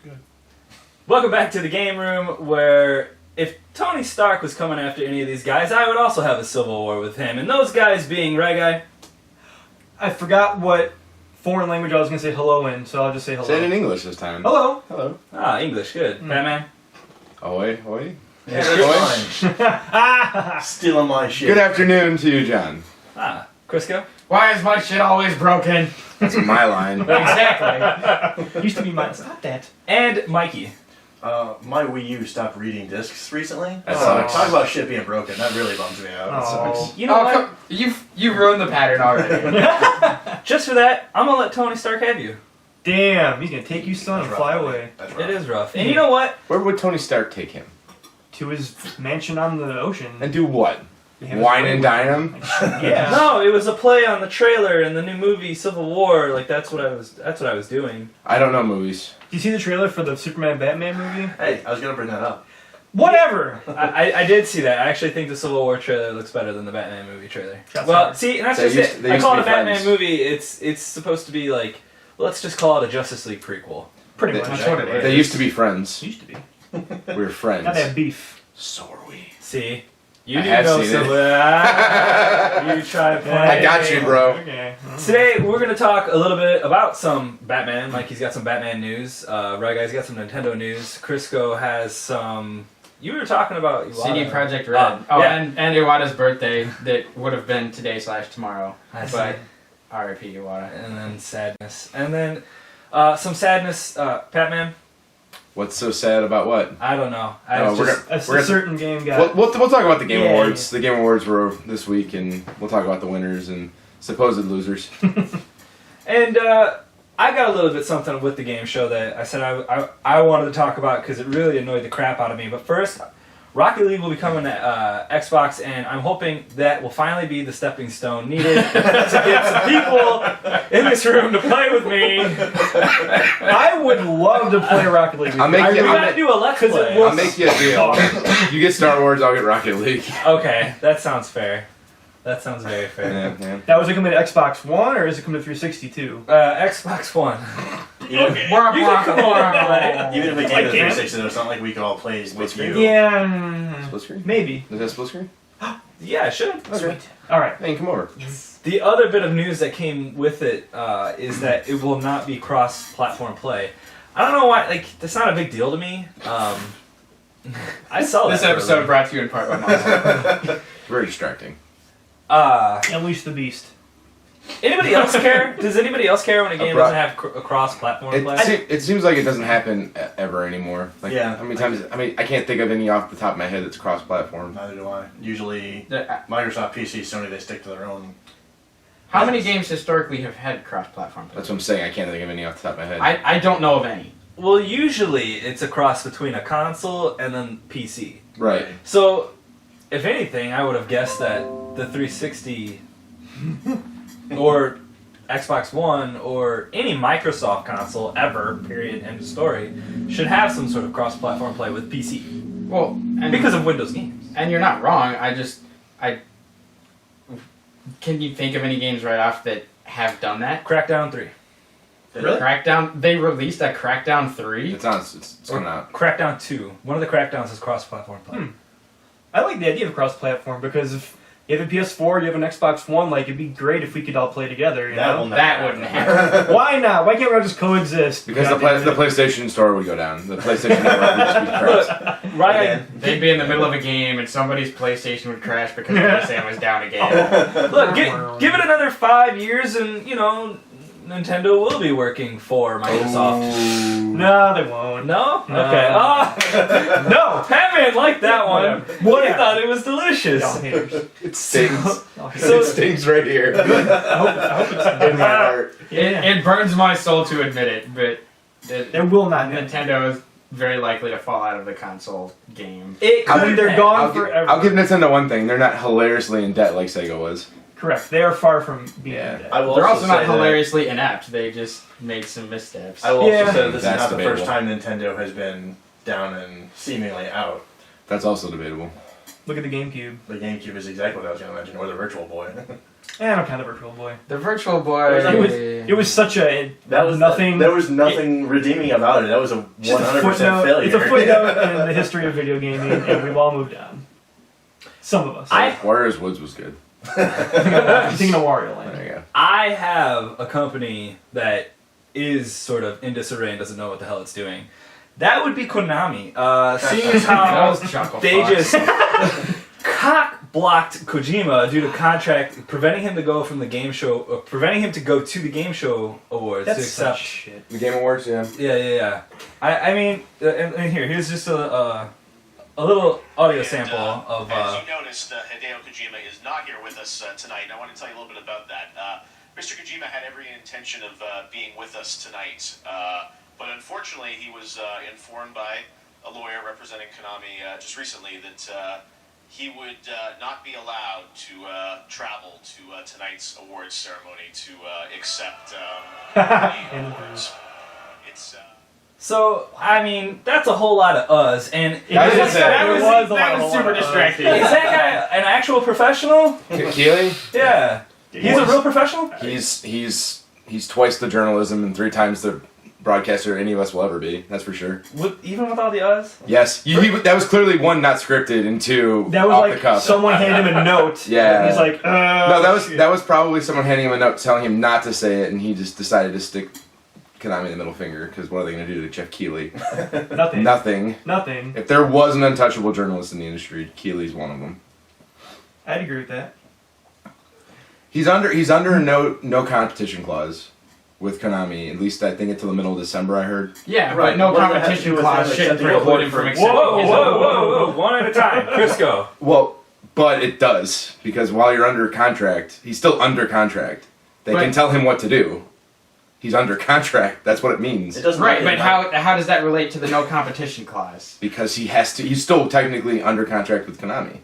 Good. Welcome back to the game room, where if Tony Stark was coming after any of these guys, I would also have a civil war with him. And those guys being, right, guy? I forgot what foreign language I was going to say hello in, so I'll just say hello. Say it in English this time. Hello. Hello. Ah, English, good. Batman? Ahoy, ahoy. Yeah, that's mine. Stealing my shit. Good afternoon to you, John. Ah, Crisco? Why is my shit always broken? That's my line. Exactly. Used to be mine. Stop that. And Mikey. My Wii U stopped reading discs recently. That sucks. Talk about shit being broken. That really bums me out. Oh. You know what? You ruined the pattern already. Just for that, I'm gonna let Tony Stark have you. Damn, he's going to take you, son, and That's fly rough. away That's rough. It is rough. And you know what? Where would Tony Stark take him? to his mansion on the ocean. And do what? Have his Wine way and with dine him. him? Yeah. No, it was a play on the trailer in the new movie Civil War. Like that's what I was doing. I don't know movies. Did you see the trailer for the Superman Batman movie? Hey, I was gonna bring that up. Whatever. I did see that. I actually think the Civil War trailer looks better than the Batman movie trailer. Shots Well, fired. see, and that's They just used- it. they I used call to it a be Batman friends. movie. It's supposed to be like, let's just call it a Justice League prequel. Pretty They- much. That's what it is. They used to be friends. Used to be. We were friends. Now they have beef. So are we. See, you I do have know seen it. Civil. Ah, you try to play. I got you, bro. Okay. Today we're going to talk a little bit about some Batman. Mikey's got some Batman news. Right Guy's got some Nintendo news. Crisco has some. You were talking about Iwata. CD Projekt Red. yeah. and Iwata's birthday that would have been today/tomorrow. I see. But R.I.P. Iwata. And then sadness, and then some sadness. Batman. What's so sad about what? I don't know. I Oh, was we're just, A We're- certain game got. We'll talk about the Game Yeah, Awards. The Game Awards were this week, and we'll talk about the winners and supposed losers. and I got a little bit something with the game show that I said I wanted to talk about because it really annoyed the crap out of me. But first, Rocket League will be coming to Xbox, and I'm hoping that will finally be the stepping stone needed to get some people in this room to play with me. I would love to play Rocket League. with I'll you. make I you- We really- gotta do a Let's 'Cause it Play. will- I'll make you a deal. You get Star Wars, I'll get Rocket League. Okay, that sounds fair. That sounds very fair. Yeah, yeah. Now, is it coming to Xbox One or is it coming to 360 too? Xbox One. Even, You can come over and play. even if it I came to can. 360, it's not like we could all play with screen? you. Yeah, Split screen? maybe. Does that split screen? Yeah, it should. Okay. All right. Hey, come over. The other bit of news that came with it is that it will not be cross-platform play. I don't know why. Like, that's not a big deal to me. I saw This that. episode brought to you in part by Monster. Very distracting. Unleash the Beast. Anybody else care? Does anybody else care when a game bro- doesn't have a cross-platform play? It seems like it doesn't happen ever anymore. Like, Yeah. How many times? I mean, I can't think of any off the top of my head that's cross-platform. Neither do I. Usually, Microsoft, PC, Sony, they stick to their own. How many games historically have had cross-platform? That's what I'm saying. I can't think of any off the top of my head. I don't know of any. Well, usually it's a cross between a console and then PC. Right. So, if anything, I would have guessed that the 360 or Xbox One or any Microsoft console ever, period, end of story, should have some sort of cross-platform play with PC Well, and because of Windows games. and you're not wrong. Can you think of any games right off that have done that? Crackdown 3. Really? Crackdown. They released a Crackdown 3. It's on. It's coming out. Crackdown 2. One of the Crackdowns is cross-platform play. I like the idea of cross-platform because if you have a PS4, you have an Xbox One, like it'd be great if we could all play together. You That know? will never That wouldn't happen. Why not? Why can't we all just coexist? Because God damn the it. PlayStation Store would go down. The PlayStation Network would just be crap. Look, right? Again. They'd be in the middle of a game and somebody's PlayStation would crash because PlayStation was down again. Look, give it another 5 years and, Nintendo will be working for Microsoft. No, they won't. No? No. Okay. No! Batman liked that one. What? He thought it was delicious. Y'all haters. It stings. Y'all haters. So- It stings right here. I hope it's In my heart. Yeah. It burns my soul to admit it, but They will not. Nintendo is very likely to fall out of the console game. It I mean, they're could- gone I'll forever. I'll give Nintendo one thing. They're not hilariously in debt like Sega was. Correct. They are far from being Yeah. dead. I will They're also say not that- hilariously inept. They just made some missteps. I will also Yeah. say that this is That's not the debatable. first time Nintendo has been down and seemingly out. That's also debatable. Look at the GameCube. The GameCube is exactly what I was going to mention, or the Virtual Boy. I don't count the Virtual Boy. The Virtual Boy. It was such a That was nothing. There was nothing redeeming about it. That was a 100% footnote. failure. It's a footnote in the history of video gaming, and we've all moved on. Some of us. Warriors Woods was good. You're thinking of Wario Land. There you go. I have a company that is sort of in disarray and doesn't know what the hell it's doing. That would be Konami. Seeing as how Those chuckle they fucks. just cock-blocked Kojima due to contract, preventing him to go from the game show, preventing him to go to the game show awards That's to such accept. shit. The Game Awards, yeah. Yeah. I mean, and here's just a little audio sample of. As you noticed, Hideo Kojima is not here with us tonight. I want to tell you a little bit about that. Mr. Kojima had every intention of being with us tonight, but unfortunately, he was informed by a lawyer representing Konami just recently that he would not be allowed to travel to tonight's awards ceremony to accept the awards. It's. So, I mean, that's a whole lot of us, and That was super distracting. Is that guy an actual professional? Keeley? Yeah. He's a real professional? He's twice the journalism and 3 times the broadcaster any of us will ever be. That's for sure. Even with all the us? Yes, that was clearly 1, not scripted, and 2, That was off like the cuff. someone handed him a note. Yeah. And he's like, No, shit. that was probably someone handing him a note telling him not to say it, and he just decided to stick Konami the middle finger, because what are they going to do to Jeff Keighley? Nothing. Nothing. If there was an untouchable journalist in the industry, Keeley's one of them. I'd agree with that. He's under a no competition clause with Konami. At least I think until the middle of December. I heard. Yeah, Right, but no what does that have to competition do with clause him shouldn't accepting preclude him award from for- accepting his award. One at a time. Crisco. Well, but it does, because while you're under contract, he's still under contract. They can Right. tell him what to do. He's under contract. That's what it means. It doesn't Right, really but how does that relate to the no competition clause? Because he has to. He's still technically under contract with Konami.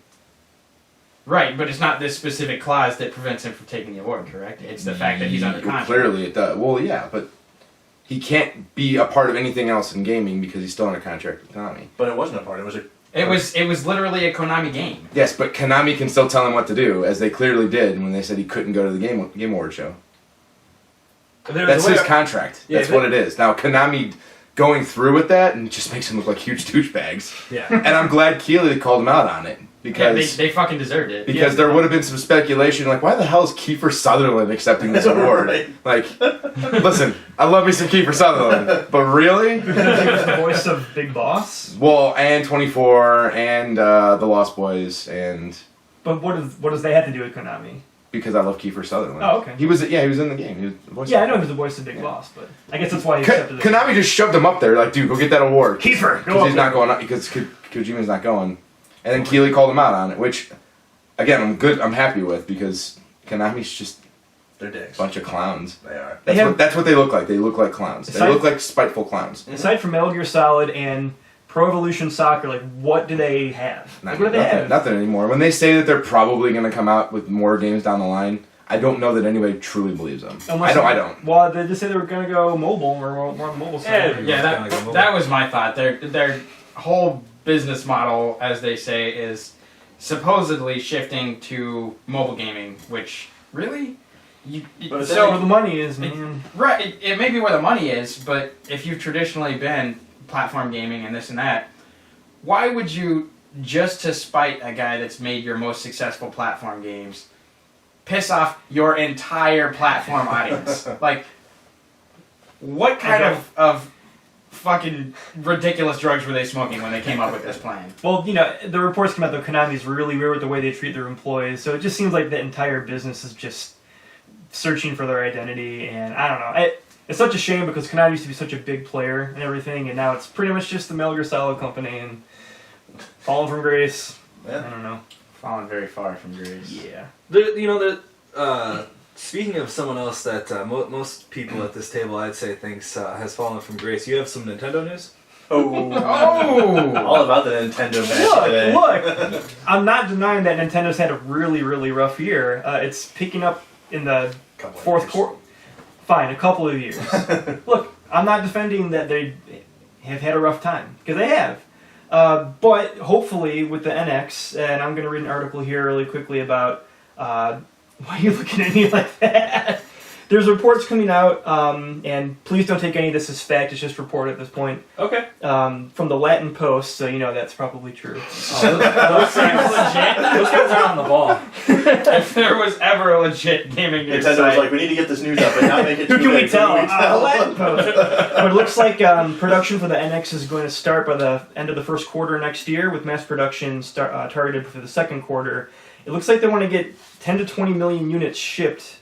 Right, but it's not this specific clause that prevents him from taking the award, correct? It's the fact that he's under Well, contract. clearly it does. Well, yeah, but he can't be a part of anything else in gaming because he's still under contract with Konami. But it wasn't a part. It was a. It was literally a Konami game. Yes, but Konami can still tell him what to do, as they clearly did when they said he couldn't go to the Game Award show. That's his contract. Yeah, That's what it is. Now, Konami going through with that and just makes him look like huge douchebags. Yeah. And I'm glad Keeley called him out on it. Yeah, Because they fucking deserved it. because there would have been some speculation like, why the hell is Kiefer Sutherland accepting this award? Right. Like, listen, I love me some Kiefer Sutherland, but really? He was the voice of Big Boss. Well, and 24, and The Lost Boys, and But what does they have to do with Konami? because I love Kiefer Sutherland. Oh, okay. He was in the game. He was the voice Yeah, I actor. know he was the voice of Big Boss, but I guess that's why he accepted it. Konami just shoved him up there, like, dude, go get that award. Kiefer, go Because up he's there. not going, because Kojima's not going. And then Keeley called him out on it, which, again, I'm happy with, because Konami's just They're dicks. a bunch of clowns. They are. That's what they look like. They look like clowns. They Aside- look like spiteful clowns. Aside from Metal Gear Solid and Pro Evolution Soccer, like, what do they have? Like, what do they have? Nothing anymore. When they say that they're probably going to come out with more games down the line, I don't know that anybody truly believes them. I don't. Well, they just say they were going to go mobile, or more on the mobile side. Yeah, that was my thought. Their whole business model, as they say, is supposedly shifting to mobile gaming, which really, But it's That's where the money is, man. right, it may be where the money is, but if you've traditionally been platform gaming and this and that, why would you, just to spite a guy that's made your most successful platform games, piss off your entire platform audience? Like, what kind of fucking ridiculous drugs were they smoking when they came up with this plan? Well, the reports come out that Konami's really weird with the way they treat their employees, so it just seems like the entire business is just searching for their identity, and I don't know. It's such a shame because Konami used to be such a big player and everything, and now it's pretty much just the Metal Gear Solid company and falling from grace. Yeah. I don't know. Fallen very far from grace. Yeah. Speaking of someone else that most people at this table, I'd say, thinks has fallen from grace, you have some Nintendo news? Oh. Oh! All about the Nintendo match today. Look! I'm not denying that Nintendo's had a really, really rough year. It's picking up in the Couple of fourth years. quarter. Fine, a couple of years. Look, I'm not defending that they have had a rough time, because they have. But hopefully with the NX, and I'm going to read an article here really quickly about why are you looking at me like that? There's reports coming out, and please don't take any of this as fact, it's just report at this point, Okay. from the Latin Post, so you know that's probably true. Those guys are on the ball. If there was ever a legit gaming news Nintendo was site, like, we need to get this news up and not make it too Who can we big. tell? The Latin Post. But it looks like production for the NX is going to start by the end of the first quarter next year, with mass production targeted for the second quarter. It looks like they want to get 10 to 20 million units shipped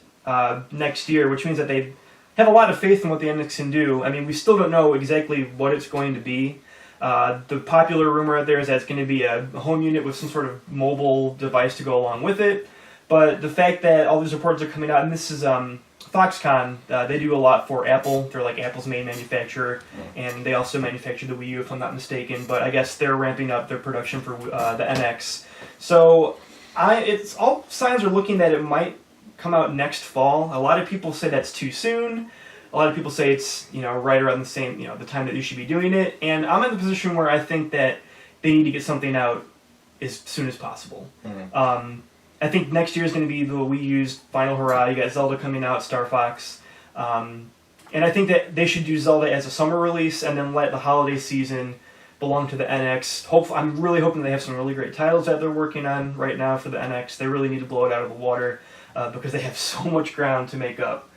next year, which means that they have a lot of faith in what the NX can do. I mean, we still don't know exactly what it's going to be. The popular rumor out there is that it's going to be a home unit with some sort of mobile device to go along with it. But the fact that all these reports are coming out, and this is Foxconn, they do a lot for Apple. They're like Apple's main manufacturer, and they also manufacture the Wii U, if I'm not mistaken. But I guess they're ramping up their production for the NX. So it's all signs are looking that it might come out next fall. A lot of people say that's too soon. A lot of people say it's right around the same the time that you should be doing it. And I'm in the position where I think that they need to get something out as soon as possible. I think next year is going to be the Wii U's final hurrah. You got Zelda coming out, Star Fox, and I think that they should do Zelda as a summer release and then let the holiday season belong to the NX. I'm really hoping they have some really great titles that they're working on right now for the NX. They really need to blow it out of the water because they have so much ground to make up.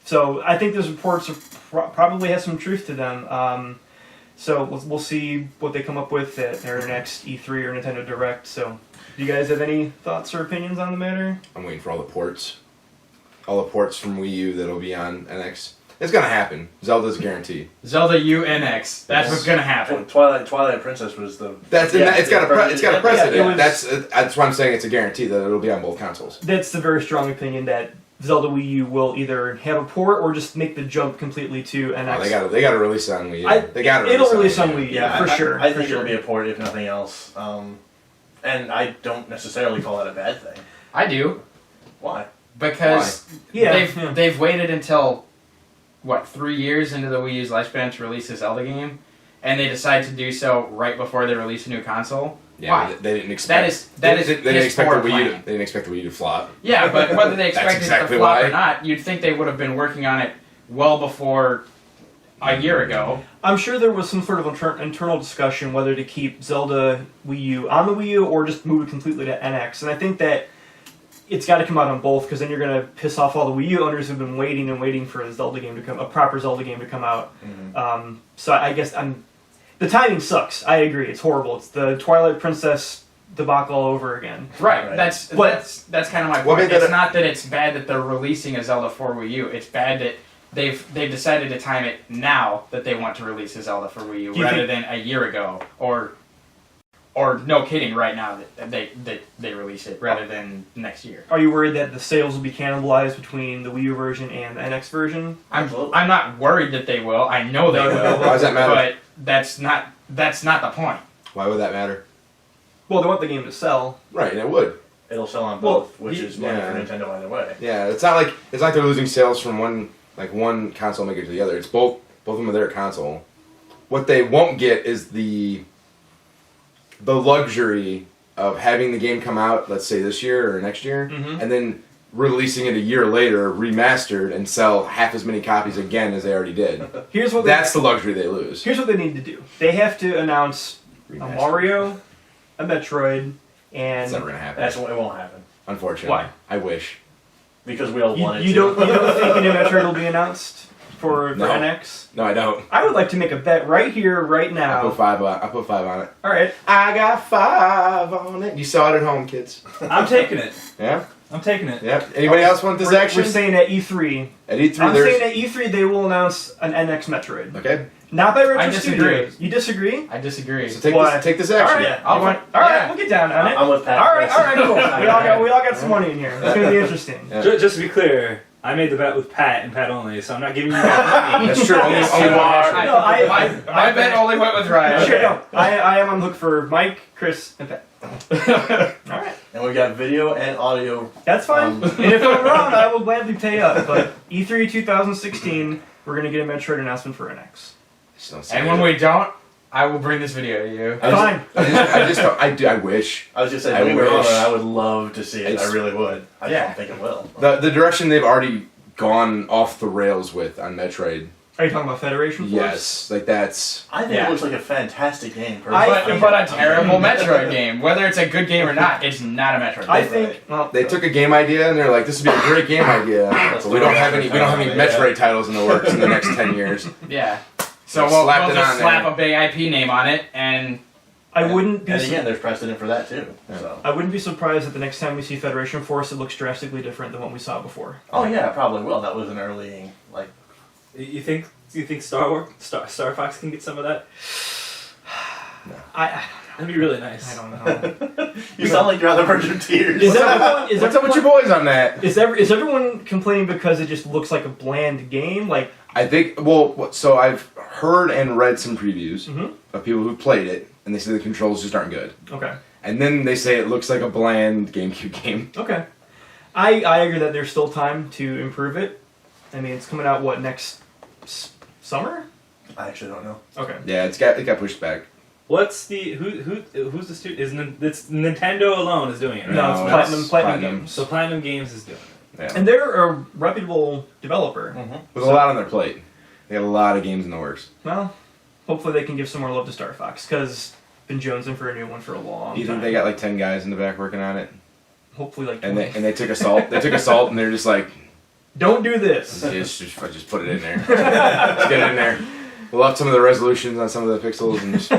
So I think those reports probably have some truth to them. So we'll see what they come up with at their next E3 or Nintendo Direct. So do you guys have any thoughts or opinions on the matter? I'm waiting for all the ports. All the ports from Wii U that'll be on NX. It's gonna happen. Zelda's a guarantee. Zelda UNX. That's what's gonna happen. Twilight Princess was the. It's got a precedent. Yeah, That's why I'm saying it's a guarantee that it'll be on both consoles. That's the very strong opinion that Zelda Wii U will either have a port or just make the jump completely to NX. Oh, they gotta release it on Wii U. It'll release on Wii U, Yeah, for sure. I think it'll be a port if nothing else. And I don't necessarily call that a bad thing. I do, Why? because Yeah. they've waited until 3 years into the Wii U's lifespan to release a Zelda game, and they decide to do so right before they release a new console. Yeah, Why? they didn't expect. That is They didn't expect poor the Wii U. planning. They didn't expect the Wii U to flop. Yeah, but whether they That's expected exactly it to flop why. or not, you'd think they would have been working on it well before a year ago. I'm sure there was some sort of internal discussion whether to keep Zelda Wii U on the Wii U or just move it completely to NX. And I think that it's got to come out on both, because then you're going to piss off all the Wii U owners who've been waiting and waiting for a proper Zelda game to come out. So I guess the timing sucks. I agree. It's horrible. It's the Twilight Princess debacle all over again. Right. Right. That's kind of my What point. made that It's not that it's bad that they're releasing a Zelda for Wii U. It's bad that they've decided to time it now that they want to release a Zelda for Wii U Do you rather think- than a year ago, or no kidding, right now that they release it rather than next year. Are you worried that the sales will be cannibalized between the Wii U version and the NX version? I'm Absolutely. not worried that they will. I know they will. Why does that matter? But that's not the point. Why would that matter? Well, they want the game to sell. Right, and it would. It'll sell on Well, both, which is money yeah. for Nintendo either way. Yeah, it's not like they're losing sales from one console maker to the other. It's both of them are their console. What they won't get is the luxury of having the game come out, let's say this year or next year, Mhm. and then releasing it a year later, remastered, and sell half as many copies again as they already did. Here's what That's the luxury they lose. Here's what they need to do. They have to announce a Remastered. Mario, a Metroid, and It's never gonna happen. It won't happen Unfortunately. Why? I wish. because we all wanted you to. don't think a new Metroid will be announced for No. NX? No, I don't. I would like to make a bet right here, right I now. put five on it. All right, I got 5 on it. You saw it at home, kids. I'm taking it. Yeah? I'm taking it. Yep. Anybody else want this we're action? saying at E3. At E3, I'm there's... saying at E3 they will announce an NX Metroid, Okay. not by Retro I disagree. Studios. You disagree? I disagree. So Why? take this All action. right, Yeah, I'll all put- right, yeah. we'll get down on it. I'm with Pat. All right, cool. We all got some money in here. It's gonna be interesting. Yeah. Just to be clear, I made the bet with Pat and Pat only, so I'm not giving you guys money. That's true. Only Yes, one you are. action. No, my bet only went with Ryan. Sure, no. I am on the hook for Mike, Chris, and Pat. All right, And we got video and audio. that's fine. And if I'm wrong, I will gladly pay up. But E3 2016, we're gonna get a Metroid announcement for NX. Just don't say And when it. we don't, I will bring this video to you. Fine. I wish I was just saying, I don't get me wrong, wish. I would love to see it. It's- I really would. I Yeah. don't think it will. the direction they've already gone off the rails with on Metroid. Are you talking about Federation Force? Yes, like that's. I think Yeah. it looks like a fantastic game. I personally. But a terrible Metroid game. Whether it's a good game or not, it's not a Metroid. I game. think. Well, They took a game idea and they're like, "This would be a great game idea." But we don't have any. We don't have any Metroid titles in the works in the next 10 years. Yeah. So Like, we'll slapped it just on slap there. a big IP name on it, and I wouldn't be. And again, there's precedent for that too. So. I wouldn't be surprised that the next time we see Federation Force, it looks drastically different than what we saw before. Oh yeah, it probably will. That was an early like. You think Star Fox can get some of that? I That'd be really nice. don't know. You sound like you're on the verge of tears. Is everyone? Is What's up with your everyone? boys on that? Is everyone complaining because it just looks like a bland game? Like, I think. Well, so I've heard and read some previews Mhm. of people who played it, and they say the controls just aren't good. okay, And then they say it looks like a bland GameCube game. okay. I agree that there's still time to improve it. I mean, it's coming out next summer? I actually don't know. Okay. Yeah, it got pushed back. What's the who's the studio? It's Nintendo alone is doing it, right? No, it's it's Platinum Games. So Platinum Games is doing it. Yeah. And they're a reputable developer. With a lot on their plate. They got a lot of games in the works. Well, hopefully they can give some more love to Star Fox, because been jonesing for a new one for a long You time. think they got like 10 guys in the back working on it? Hopefully, like, And they took Assault. They took Assault and they're just like, don't do this. just put it in there. Just get it in there. We'll up some of the resolutions on some of the pixels and just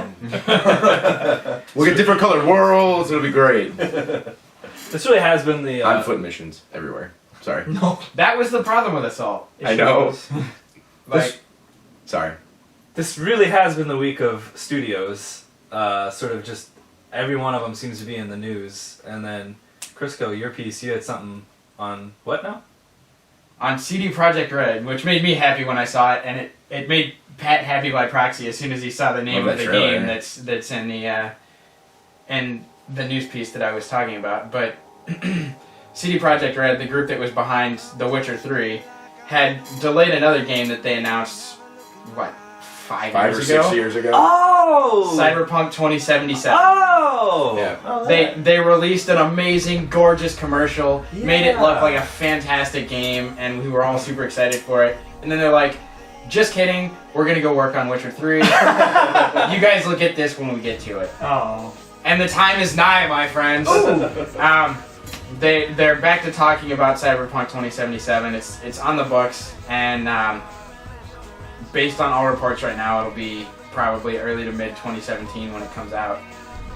we'll get different colored worlds. It'll be great. This really has been the On foot missions everywhere. Sorry. No. that was the problem with Assault. It I sure know. was. Like, Sorry. This really has been the week of studios. Sort of just every one of them seems to be in the news. And then, Crisco, your piece, you had something on what now? on CD Projekt Red, which made me happy when I saw it, and it made Pat happy by proxy as soon as he saw the name Oh, of the that trailer. game that's in the news piece that I was talking about. But CD Projekt Red, the group that was behind The Witcher 3, had delayed another game that they announced, what, 5 5 years or ago? 6 years ago. Oh! Cyberpunk 2077. Oh! Yeah. They released an amazing, gorgeous commercial, made it look Yeah. like a fantastic game, and we were all super excited for it. And then they're like, just kidding, we're gonna go work on Witcher 3. You guys will get this when we get to it. Oh. And the time is nigh, my friends. They're back to talking about Cyberpunk 2077. It's on the books, and based on all reports right now, it'll be probably early to mid 2017 when it comes out.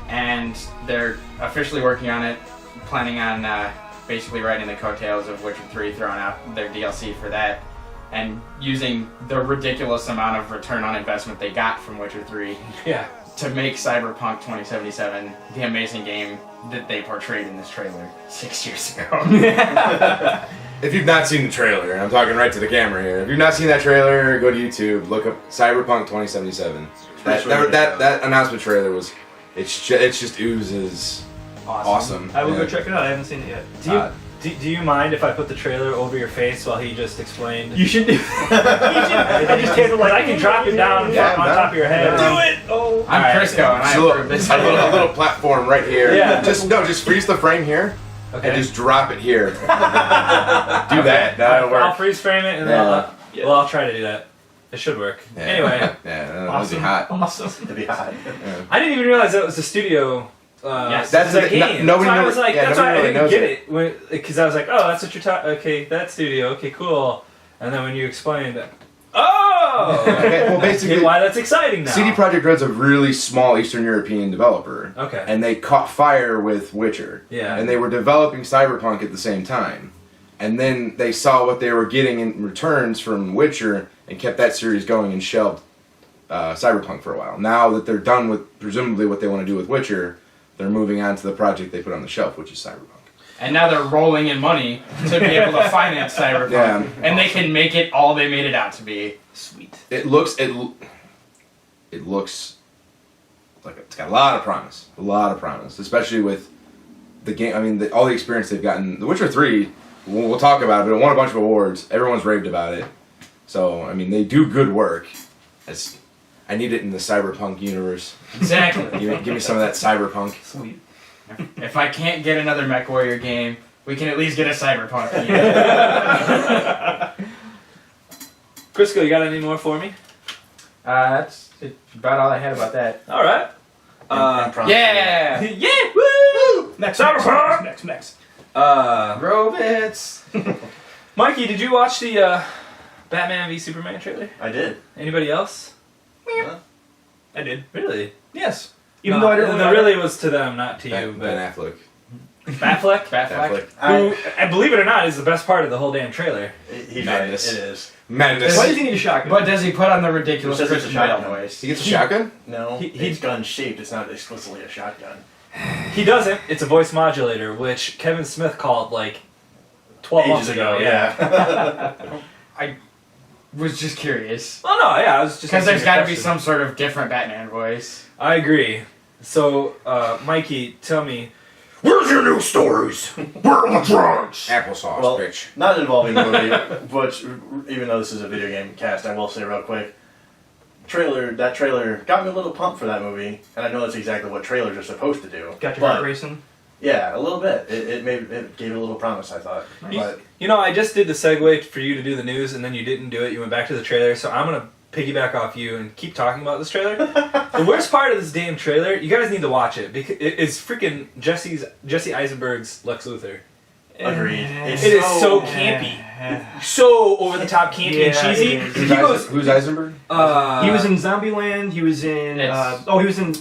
And they're officially working on it, planning on basically riding the coattails of Witcher 3, throwing out their DLC for that, and using the ridiculous amount of return on investment they got from Witcher 3 Yeah. to make Cyberpunk 2077 the amazing game that they portrayed in this trailer 6 years ago. If you've not seen the trailer, and I'm talking right to the camera here, if you've not seen that trailer, go to YouTube, look up Cyberpunk 2077. That announcement trailer was, it just oozes awesome. I will go Yeah. check it out. I haven't seen it yet. Do you, do you mind if I put the trailer over your face while he just explained? You should do. I just can't Like I can drop it down Yeah, on top of your head. Do it. Oh. I'm Alright. Crisco, and I Just approve this. a little platform right here. Yeah. Just freeze the frame here Okay. and just drop it here. Do that. That'll I'll work. freeze frame it and then Yeah. well, I'll try to do that. It should work. Yeah. Anyway, Yeah, that'll be Awesome. hot. Awesome. To be hot. I didn't even realize that was a studio. Yes. That's a the- game. nobody that's why I really- was like, yeah, that's why I nobody didn't really get it because I was like, oh, that's what you're talking. Okay, that studio. Okay, cool. And then when you explained it, oh, Okay, well, basically, okay, why that's exciting now. CD Projekt Red's a really small Eastern European developer. Okay. And they caught fire with Witcher. Yeah. And they were developing Cyberpunk at the same time. And then they saw what they were getting in returns from Witcher and kept that series going and shelved Cyberpunk for a while. Now that they're done with presumably what they want to do with Witcher, they're moving on to the project they put on the shelf, which is Cyberpunk. And now they're rolling in money to be able to finance Cyberpunk. Yeah. And they can make it all they made it out to be. Sweet. It looks like it's got a lot of promise, especially with the game. I mean, all the experience they've gotten. The Witcher 3, we'll talk about it. It won a bunch of awards. Everyone's raved about it. So I mean, they do good work. I need it in the cyberpunk universe. Exactly. Give me some of that cyberpunk. Sweet. If I can't get another MechWarrior game, we can at least get a Cyberpunk game. Crisco, you got any more for me? That's about all I had about that. All right. Yeah! Yeah! Woo! Next, Cyberpunk! next. Robots! Mikey, did you watch the Batman v Superman trailer? I did. Anybody else? Huh? I did. Really? Yes. Even though I didn't No, really, it was to them, not to you. Ben But Affleck. Batfleck, Batfleck. who, and believe it or not, is the best part of the whole damn trailer. He's Madness. right. It is. Madness. Why does he need a shotgun? But does he put on the ridiculous Who says it's a Christian Bale shotgun? voice? He gets a shotgun? No, He- it's gun shaped. It's not explicitly a shotgun. He doesn't. It's a voice modulator, which Kevin Smith called like 12 months Ages ago. yeah. Was just curious. Oh no, yeah, I was just Because there's got got to be some sort of different Batman voice. I agree. So, Mikey, tell me, where's your news stories? Where are the drugs? Applesauce, Well, bitch. not involving the movie, but even though this is a video game cast, I will say real quick, that trailer got me a little pumped for that movie, and I know that's exactly what trailers are supposed to do. Got your heart but racing? yeah, a little bit. It gave it a little promise, I thought. But You know, I just did the segue for you to do the news, and then you didn't do it. You went back to the trailer, so I'm gonna piggyback off you and keep talking about this trailer. The worst part of this damn trailer, you guys need to watch it because it is freaking Jesse Eisenberg's Lex Luthor. agreed. It's It is so campy, so over the top campy and Yeah, cheesy. it is. He goes, Who's Eisenberg? He was in Zombieland. He was in. It's- He was in.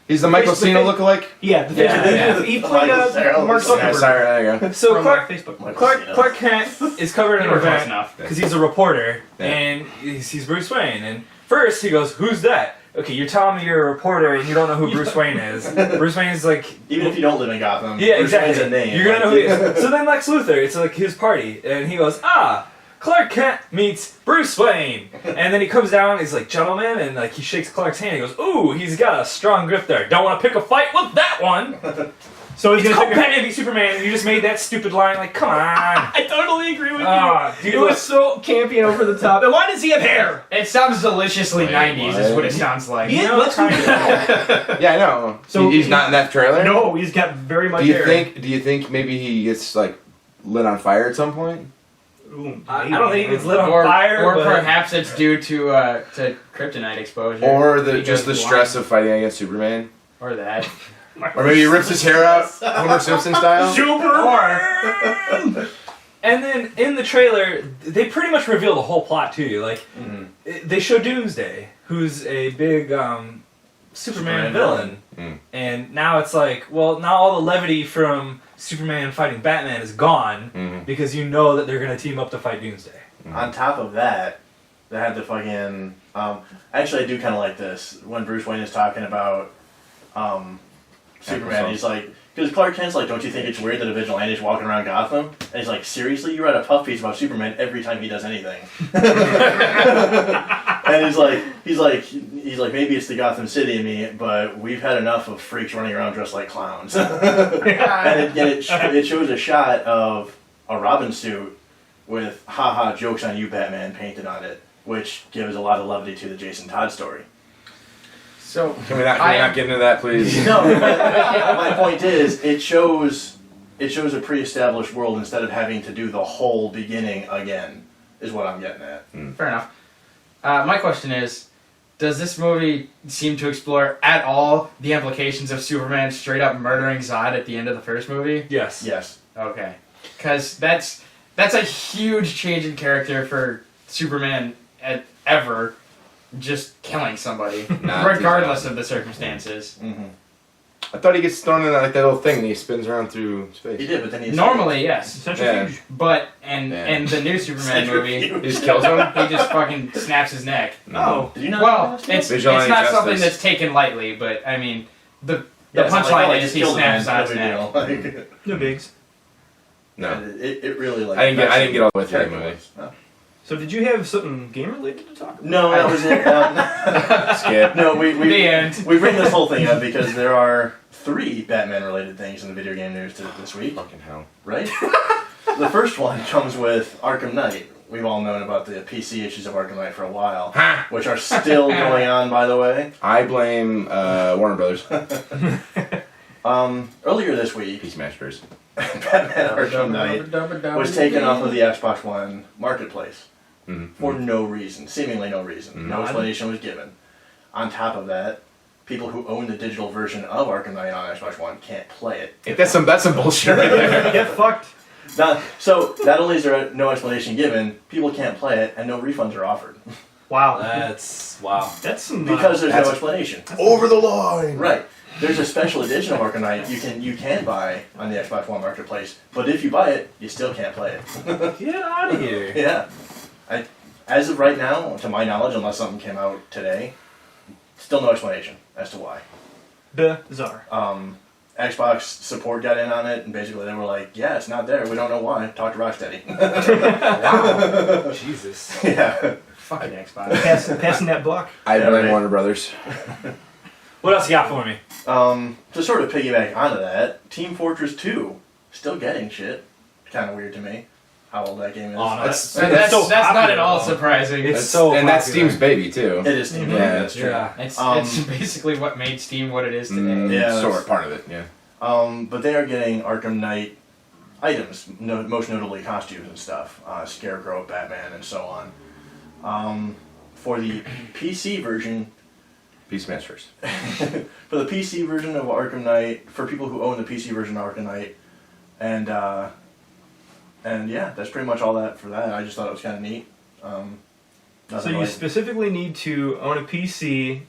He's the Michael Facebook- Cena lookalike? Yeah, the Yeah, Facebook. yeah. He played Michael Cera. Mark Yeah, Zuckerberg sorry, there you go. so from Clark, Facebook. Michael Clark Kent is covered in You an were close event enough. because he's a reporter, Yeah. and he's Bruce Wayne. And first he goes, "Who's that?" Okay, you're telling me you're a reporter and you don't know who Bruce Wayne is. Bruce Wayne is like, Even if you don't live in Gotham, yeah, Bruce exactly. Wayne's a name. You're gonna know who he is. So then Lex Luthor, it's like his party, and he goes, Clark Kent meets Bruce Wayne, and then he comes down, he's like, "Gentlemen," and like he shakes Clark's hand. He goes, "Ooh, he's got a strong grip there. Don't want to pick a fight with that one." So he's It's gonna called take a- Batman v Superman, and you just made that stupid line. Like, come on. I totally agree with Ah, you. dude, It was so campy and over the top. And why does he have hair? It sounds deliciously Wait, 90s, is what what? it sounds like. He is. No, Let's kind Yeah, I know. So he's not in that trailer? No, he's got very much Do you hair. think maybe he gets like lit on fire at some point? Ooh, I maybe. don't think it's lit on Or fire, but perhaps it's due to kryptonite exposure. Or He just the goes stress blind. of fighting against Superman? Or that. Or maybe he rips his hair out, Homer Simpson style? Super. And then in the trailer, they pretty much reveal the whole plot to you. Like, they show Doomsday, who's a big Superman Superman villain. Mm. And now it's like, well, now all the levity from Superman fighting Batman is gone Mhm. because you know that they're going to team up to fight Doomsday. On top of that, they had the fucking. Actually, I do kind of like this when Bruce Wayne is talking about Superman. Applesauce. He's like, because Clark Kent's like, "Don't you think it's weird that a vigilante is walking around Gotham?" And he's like, "Seriously, you write a puff piece about Superman every time he does anything." And he's like, maybe it's the Gotham City in me, but we've had enough of freaks running around dressed like clowns. And it shows a shot of a Robin suit with "haha, jokes on you, Batman" painted on it, which gives a lot of levity to the Jason Todd story. So, Can we not get into that, please? No, my point is, it shows a pre-established world instead of having to do the whole beginning again, is what I'm getting at. fair enough. My question is, does this movie seem to explore at all the implications of Superman straight up murdering Zod at the end of the first movie? Yes. Yes. Okay. Because that's a huge change in character for Superman ever, just killing somebody, Not regardless 2000. of the circumstances. Mm-hmm. I thought he gets thrown in like that little thing and he spins around through He space. did, but then he Normally, yes. Centrifuge. But, Yeah. in the new Superman movie, He Centrifuge. just kills him? he just fucking snaps his neck. Oh. Did you not? Well, know that? it's Vigilante not justice. something that's taken lightly, but I mean, the Yeah, it's not punchline like, oh, I is just he killed snaps him, Zod's no neck. big deal. No bigs. No. It really like. I didn't get all the way through the movie. No. So did you have something game related to talk about? No, that was it. Skip. No, we The end. we bring this whole thing up because there are 3 Batman-related things in the video game news this week, Fucking hell. right? The first one comes with Arkham Knight, we've all known about the PC issues of Arkham Knight for a while, Ha! which are still going on, by the way. I blame Warner Brothers. Earlier this week, PC Masters. Batman Arkham Knight was taken off of the Xbox One marketplace Mhm. for no reason, seemingly no reason. No explanation was given. On top of that, people who own the digital version of Arkham Knight on Xbox One can't play it. That's some bullshit right there. Get fucked. So not only is there no explanation given, people can't play it, and no refunds are offered Wow. That's wow. That's some. because there's That's- no explanation. Over the line. Right. There's a special edition of Arkham Knight you can buy on the Xbox One marketplace, but if you buy it, you still can't play it. Get out of here. Yeah. As of right now, to my knowledge, unless something came out today, still no explanation as to why. Bizarre. Xbox support got in on it, and basically they were like, "Yeah, it's not there. We don't know why. Talk to Rocksteady." Wow. Jesus. Yeah. Fucking Xbox. Passing that buck. I Yeah, blame right. Warner Brothers. What else you got for me? To sort of piggyback onto that, Team Fortress 2 still getting shit. Kind of weird to me how old that game is. Oh, no, That's- That's so not popular, at all though. surprising. It's That's so and that's popular. Steam's baby too. It is Steam. Mhm. Yeah, That's true. Yeah. It's basically what made Steam what it is today. Yeah, sort that's- of part of it. Yeah. But they are getting Arkham Knight items, most notably costumes and stuff. Scarecrow, Batman, and so on. For the PC version, PC Masters. for the PC version of Arkham Knight, for people who own the PC version of Arkham Knight, and yeah, that's pretty much all that for that. I just thought it was kind of neat. So Nothing you like- specifically need to own a PC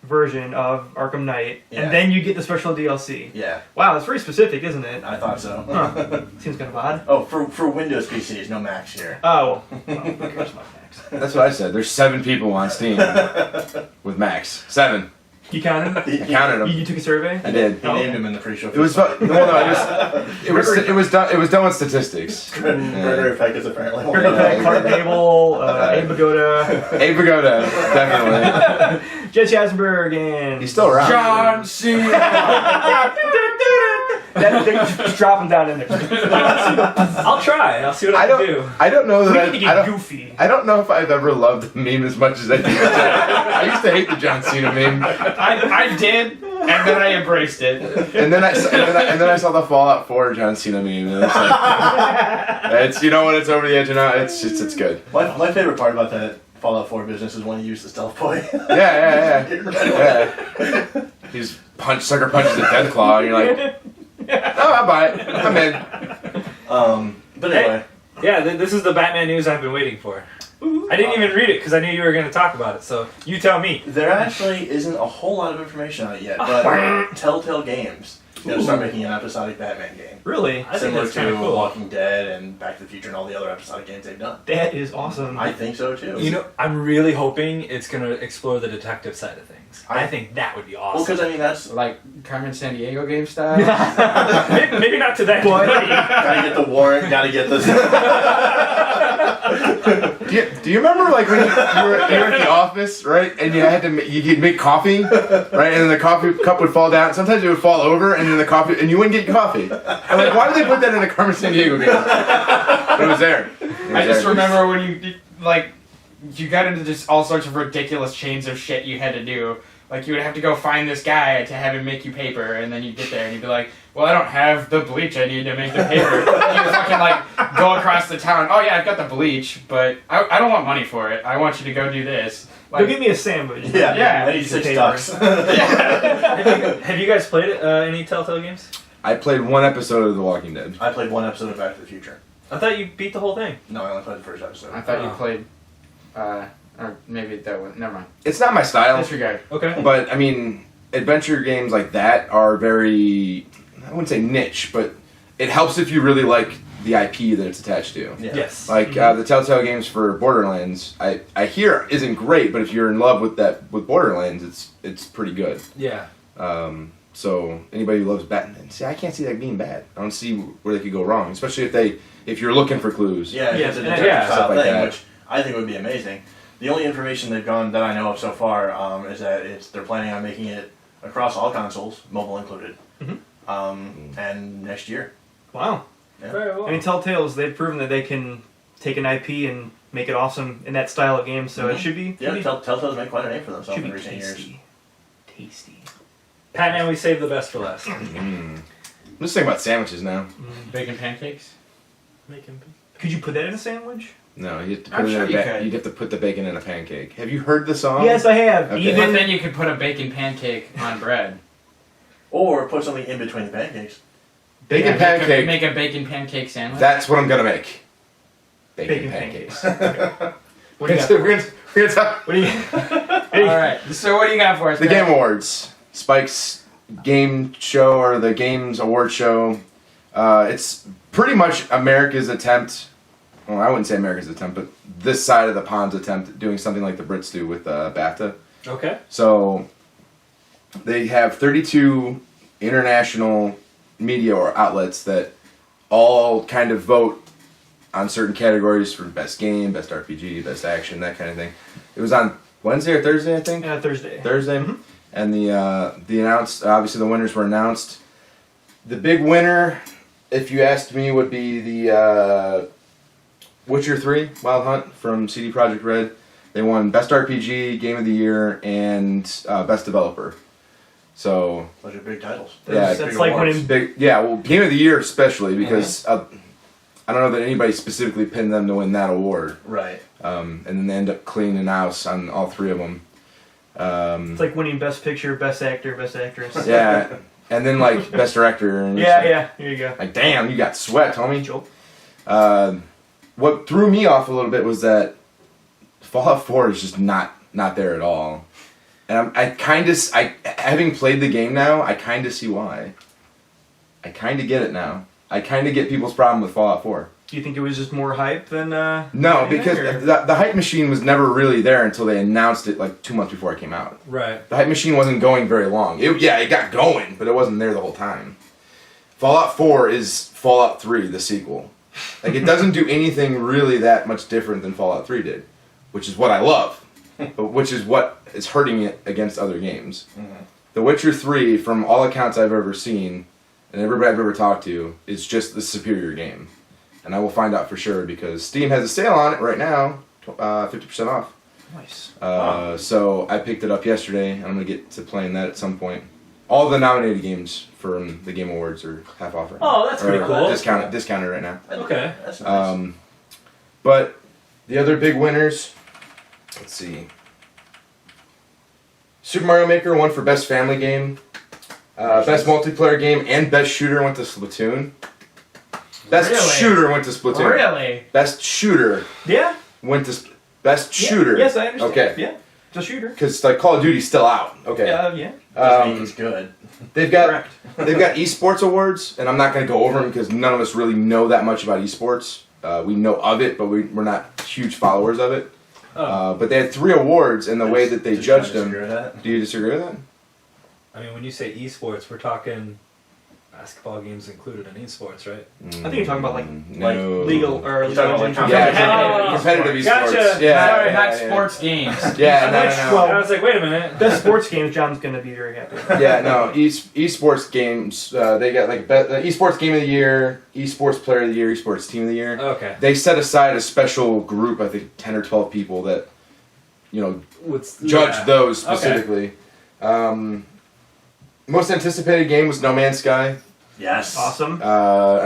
version of Arkham Knight, Yeah. and then you get the special DLC. Yeah, Wow, that's very specific, isn't it? I thought so. Huh. Seems kind of odd. Oh, for Windows PCs, no Macs here. Oh, well, who cares about Max? That's what I said. There's 7 people on Steam with Max. 7. You counted? I counted them. You took a survey? I did. He Oh. named him in the pre-show. It was it was done with statistics. Gregory Peck is apparently one. Gregory Peck, Clark Gable, Abe Vigoda, Abe Vigoda, definitely. Jesse Eisenberg, and He's still around. John Cena. Just drop them down in there. I'll try. I'll see what I, I can do. don't. I don't know We that. need to I get don't. goofy. I don't know if I've ever loved the meme as much as I do. I used to hate the John Cena meme, I did, and then I embraced it. and then I saw the Fallout 4 John Cena meme, and it's like, it's when it's over the edge and out, it's good. My favorite part about that Fallout 4 business is when you use the stealth boy. Yeah. He's sucker punches a Deathclaw, and you're like, oh, I'll buy it. I'm in. But anyway, Yeah, this is the Batman news I've been waiting for. I didn't even read it because I knew you were going to talk about it. So you tell me. there actually isn't a whole lot of information on it yet, but Telltale Games is going to start making an episodic Batman game. Really? I think Similar that's kinda to cool. Walking Dead and Back to the Future and all the other episodic games they've done. That is awesome. I think so too. You know, I'm really hoping it's going to explore the detective side of things. I think that would be well, awesome. because I mean that's Like Carmen San Diego game style. maybe not to that But- degree. gotta get the warrant, gotta get this. Do you remember like when you were at the office, right? And you had to you'd make coffee, right? And then the coffee cup would fall down. Sometimes it would fall over, and then the coffee, and you wouldn't get coffee. I'm like, why did they put that in a Carmen San Diego game? But it was there. I just remember when you got into just all sorts of ridiculous chains of shit you had to do. Like you would have to go find this guy to have him make you paper, and then you'd get there and you'd be like, "Well, I don't have the bleach I need to make the paper." You fucking like go across the town. Oh yeah, I've got the bleach, but I don't want money for it. I want you to go do this. Go Like, get me a sandwich. Yeah, I need Piece of 6 paper. ducks. Have you guys played any Telltale games? I played one episode of The Walking Dead. I played one episode of Back to the Future. I thought you beat the whole thing. No, I only played the first episode. I thought you Oh. played, or maybe that one. Never mind. It's not my style, Disregard. Okay. but I mean, adventure games like that are very, I wouldn't say niche, but it helps if you really like the IP that it's attached to. Yeah. Yes. Like the Telltale games for Borderlands, I hear isn't great, but if you're in love with Borderlands, it's pretty good. Yeah. So anybody who loves Batman, see, I can't see that being bad. I don't see where they could go wrong, especially if you're looking for clues. Yeah, Yeah, it's a and- detective yeah, style stuff like thing, that. which I think would be amazing. The only information they've gone that I know of so far is that they're planning on making it across all consoles, mobile included, and next year. Wow. Very well. I mean, Telltales, they've proven that they can take an IP and make it awesome in that style of game. So it should be. Yeah, should be, Telltale's made quite a name for themselves should in be recent years. tasty. Pat and we save the best for last. I'm just thinking about sandwiches now. Bacon pancakes. Could you put that in a sandwich? No, you have to I'm put it sure in you a could. you'd have to put the bacon in a pancake. Have you heard the song? Yes, I have. Okay. But Even then you could put a bacon pancake on bread. Or put something in between the pancakes. Bacon Yeah, pancake. Make a bacon pancake sandwich. That's what I'm gonna make. bacon pancakes. pancakes. What do you got? We're gonna talk What do you? All right. So what do you got for us? the Pat? Game Awards. Spike's game show or the Games Award show. It's pretty much America's attempt. Well, I wouldn't say America's attempt, but this side of the pond's attempt at doing something like the Brits do with BAFTA. Okay. So they have 32 international media or outlets that all kind of vote on certain categories for best game, best RPG, best action, that kind of thing. It was on Wednesday or Thursday, I think. Thursday. Thursday, Mhm. and the announced obviously the winners were announced. The big winner, if you asked me, would be the Witcher 3 Wild Hunt from CD Projekt Red. They won Best RPG, Game of the Year, and Best Developer. So Those are big titles. Yeah, That's big like awards. winning. big, yeah. Well, Game of the Year especially because I don't know that anybody specifically pinned them to win that award. Right. And then they end up cleaning house on all three of them. It's like winning Best Picture, Best Actor, Best Actress. Yeah, and then like Best Director. And it's Yeah, like, yeah. Here you go. Like, damn, you got sweat, homie. Joel. What threw me off a little bit was that Fallout 4 is just not there at all. And having played the game now, I kind of see why. I kind of get it now. I kind of get people's problem with Fallout 4. Do you think it was just more hype than? No, anything, because or- the hype machine was never really there until they announced it like 2 months before it came out. Right. The hype machine wasn't going very long. It got going, but it wasn't there the whole time. Fallout 4 is Fallout 3, the sequel. Like, it doesn't do anything really that much different than Fallout 3 did, which is what I love, but which is what is hurting it against other games. The Witcher 3, from all accounts I've ever seen, and everybody I've ever talked to, is just the superior game. And I will find out for sure because Steam has a sale on it right now, 50% off. Nice. So I picked it up yesterday, and I'm going to get to playing that at some point. All the nominated games from the Game Awards are half off right now. Oh, that's pretty Or cool. Discounted right now. Okay. That's nice. But the other big winners, let's see. Super Mario Maker won for Best Family Game. Best Multiplayer Game and Best Shooter went to Splatoon. Best Really? Shooter went to Splatoon. Really? Best Shooter Yeah. went to Best Shooter. Yes, I understand. Okay. Yeah. It's a shooter. Because like Call of Duty's still out. Okay. Yeah. Doesn't mean it's good. They've got Correct. they've got esports awards, and I'm not going to go over them because none of us really know that much about esports. We know of it, but we're not huge followers of it. But they had 3 awards, and the way that they Just judged disagree them. with that. Do you disagree with that? I mean, when you say esports, we're talking basketball games included in esports, right? I think you're talking about like No. legal or You're talking legend- about Yeah, competitive competitive esports. esports. Gotcha. Yeah, Sorry, yeah, not yeah. sports games. Yeah, Which, no. well, I was like, wait a minute. Best sports games. John's gonna be very happy. Yeah, no. Esports games. They got like the esports game of the year, esports player of the year, esports team of the year. Okay. They set aside a special group, I think 10 or 12 people that, judge those Okay. specifically. Most anticipated game was No Man's Sky. Yes. Awesome. And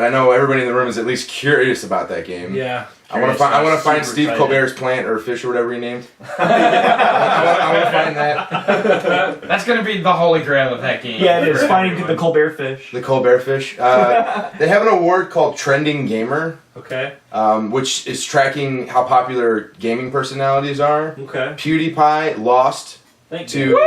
I know everybody in the room is at least curious about that game. Yeah. I want to find. I want to find Super Steve excited. Colbert's plant or fish or whatever he named. I want to find that. That's gonna be the holy grail of that game. Yeah, it is for finding everyone. the Colbert fish. The Colbert fish. They have an award called Trending Gamer, Okay. which is tracking how popular gaming personalities are. Okay. PewDiePie lost Thank you.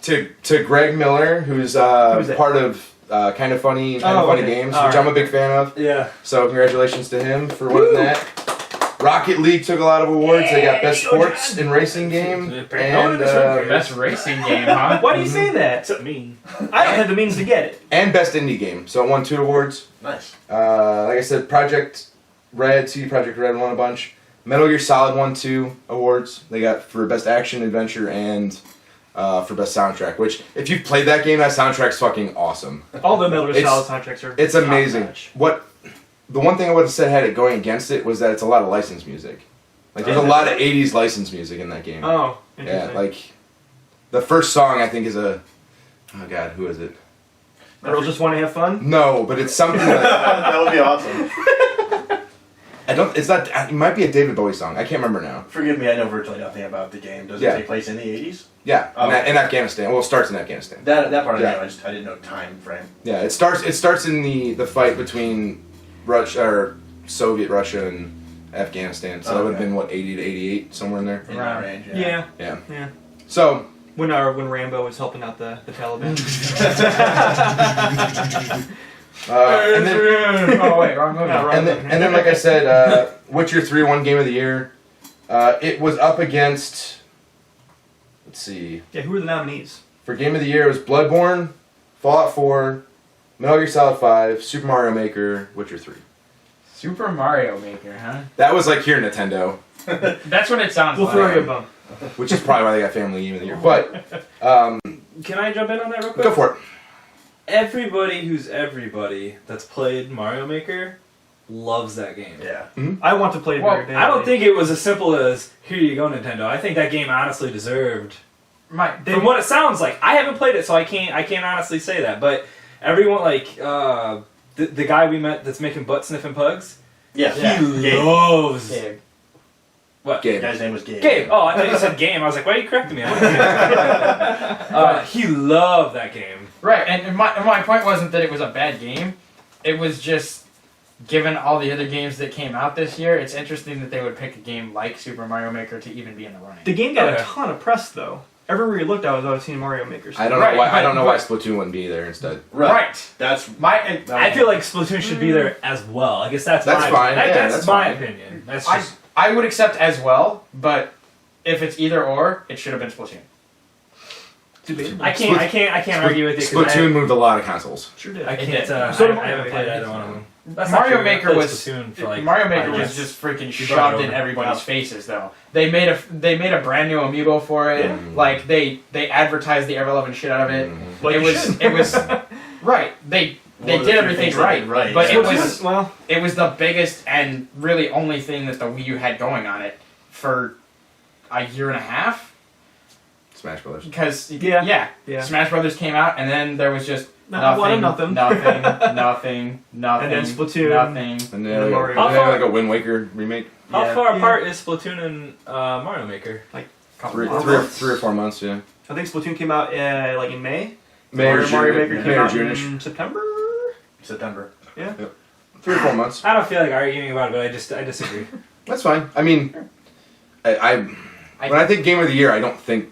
to Greg Miller, who's that? part of Kind of Funny okay. Games, All which right. I'm a big fan of. Yeah. So congratulations to him for winning that. Rocket League took a lot of awards. They got Best Sports and Racing Game and Best racing game, huh? Why do you say that? Except me. I don't have the means to get it. Best Indie Game. So it won 2 awards. Nice. Like I said, Project Red, CD Projekt Red won a bunch. Metal Gear Solid won 2 awards. They got for Best Action Adventure and for Best Soundtrack. Which, if you've played that game, that soundtrack's fucking awesome. All the Metal Gear It's- Solid soundtracks are. It's amazing. top-notch. The one thing I would have said had it going against it was that it's a lot of licensed music. Like there's a lot of '80s licensed music in that game. Oh, Yeah, interesting. like the first song I think is a. Oh God, who is it? Girls just want to have fun. No, but it's something like That would be awesome. I don't. It's not. It might be a David Bowie song. I can't remember now. Forgive me, I know virtually nothing about the game. Does it Yeah. take place in the 80s? Yeah, Oh. in Afghanistan. Well, it starts in Afghanistan. That part I Yeah. know. I didn't know time frame. Yeah, it starts in the fight between Russia or Soviet Russia and Afghanistan. So that would have Okay. been what 80 to 88 somewhere in there. In Right. that range. Yeah. Yeah. So When Rambo was helping out the Taliban. and then Oh wait, wrong movie. Yeah, right. and then like I said, Witcher 3 won Game of the Year. It was up against. Let's see. Yeah, who were the nominees? For Game of the Year, it was Bloodborne, Fallout 4, Metal Gear Solid 5, Super Mario Maker, Witcher 3. Super Mario Maker, huh? That was like here, Nintendo, That's what it sounds We'll like. throw you a bone. which is probably why they got Family Game of the Year. But Can I jump in on that real quick? go for it. Everybody who's everybody that's played Mario Maker loves that game. Yeah. I want to play it Well, very badly. I don't think it was as simple as here you go, Nintendo. I think that game honestly deserved. From what it sounds like, I haven't played it, so I can't honestly say that. But everyone like the guy we met that's making butt sniffing pugs, Yeah. he Gabe. loves Gabe. what? Gabe. The guy's name was Gabe. Gabe. Oh, I thought you said game. I was like, why are you correcting me? He loved that game. Right, and my point wasn't that it was a bad game. It was just, given all the other games that came out this year, it's interesting that they would pick a game like Super Mario Maker to even be in the running. The game got Okay. a ton of press though. Everywhere you looked, I was always seeing Mario Maker. I don't Right, know why. I but- don't know why but- Splatoon wouldn't be there instead. Right. That's I feel like Splatoon should be there as well. I guess that's That's my fine. Yeah, that's that's my fine. opinion. That's I, just I would accept as well, but if it's either or, it should have been Splatoon. I can't argue with it. 'cause Splatoon moved a lot of consoles. Sure did. I It can't. did. So did I haven't Mario. played either one of them. That's not Mario true. I Maker played was Splatoon for like Mario Maker 5 was years. just freaking You brought it shoved in over. everybody's faces though. They made a brand new amiibo for it. Yeah. Like they advertised the ever loving shit out of it. Like it you was should. it was right. They One of the did few everything things they right, did right, but yeah. it was the biggest and really only thing that the Wii U had going on it for a year and a half. Smash Brothers. Because Yeah. Smash Brothers came out, and then there was just Not one nothing, of nothing, nothing, And then Splatoon. nothing. And Yeah, then Mario. they had like a Wind Waker remake. How Yeah. far Yeah. apart is Splatoon and Mario Maker? Three months. or 4 months, yeah. I think Splatoon came out like in May. May or Mario June, Maker May came or out June-ish. in September. September. 3 or 4 months. I don't feel like arguing about it, but I disagree. That's fine. I mean, when I think Game of the Year, I don't think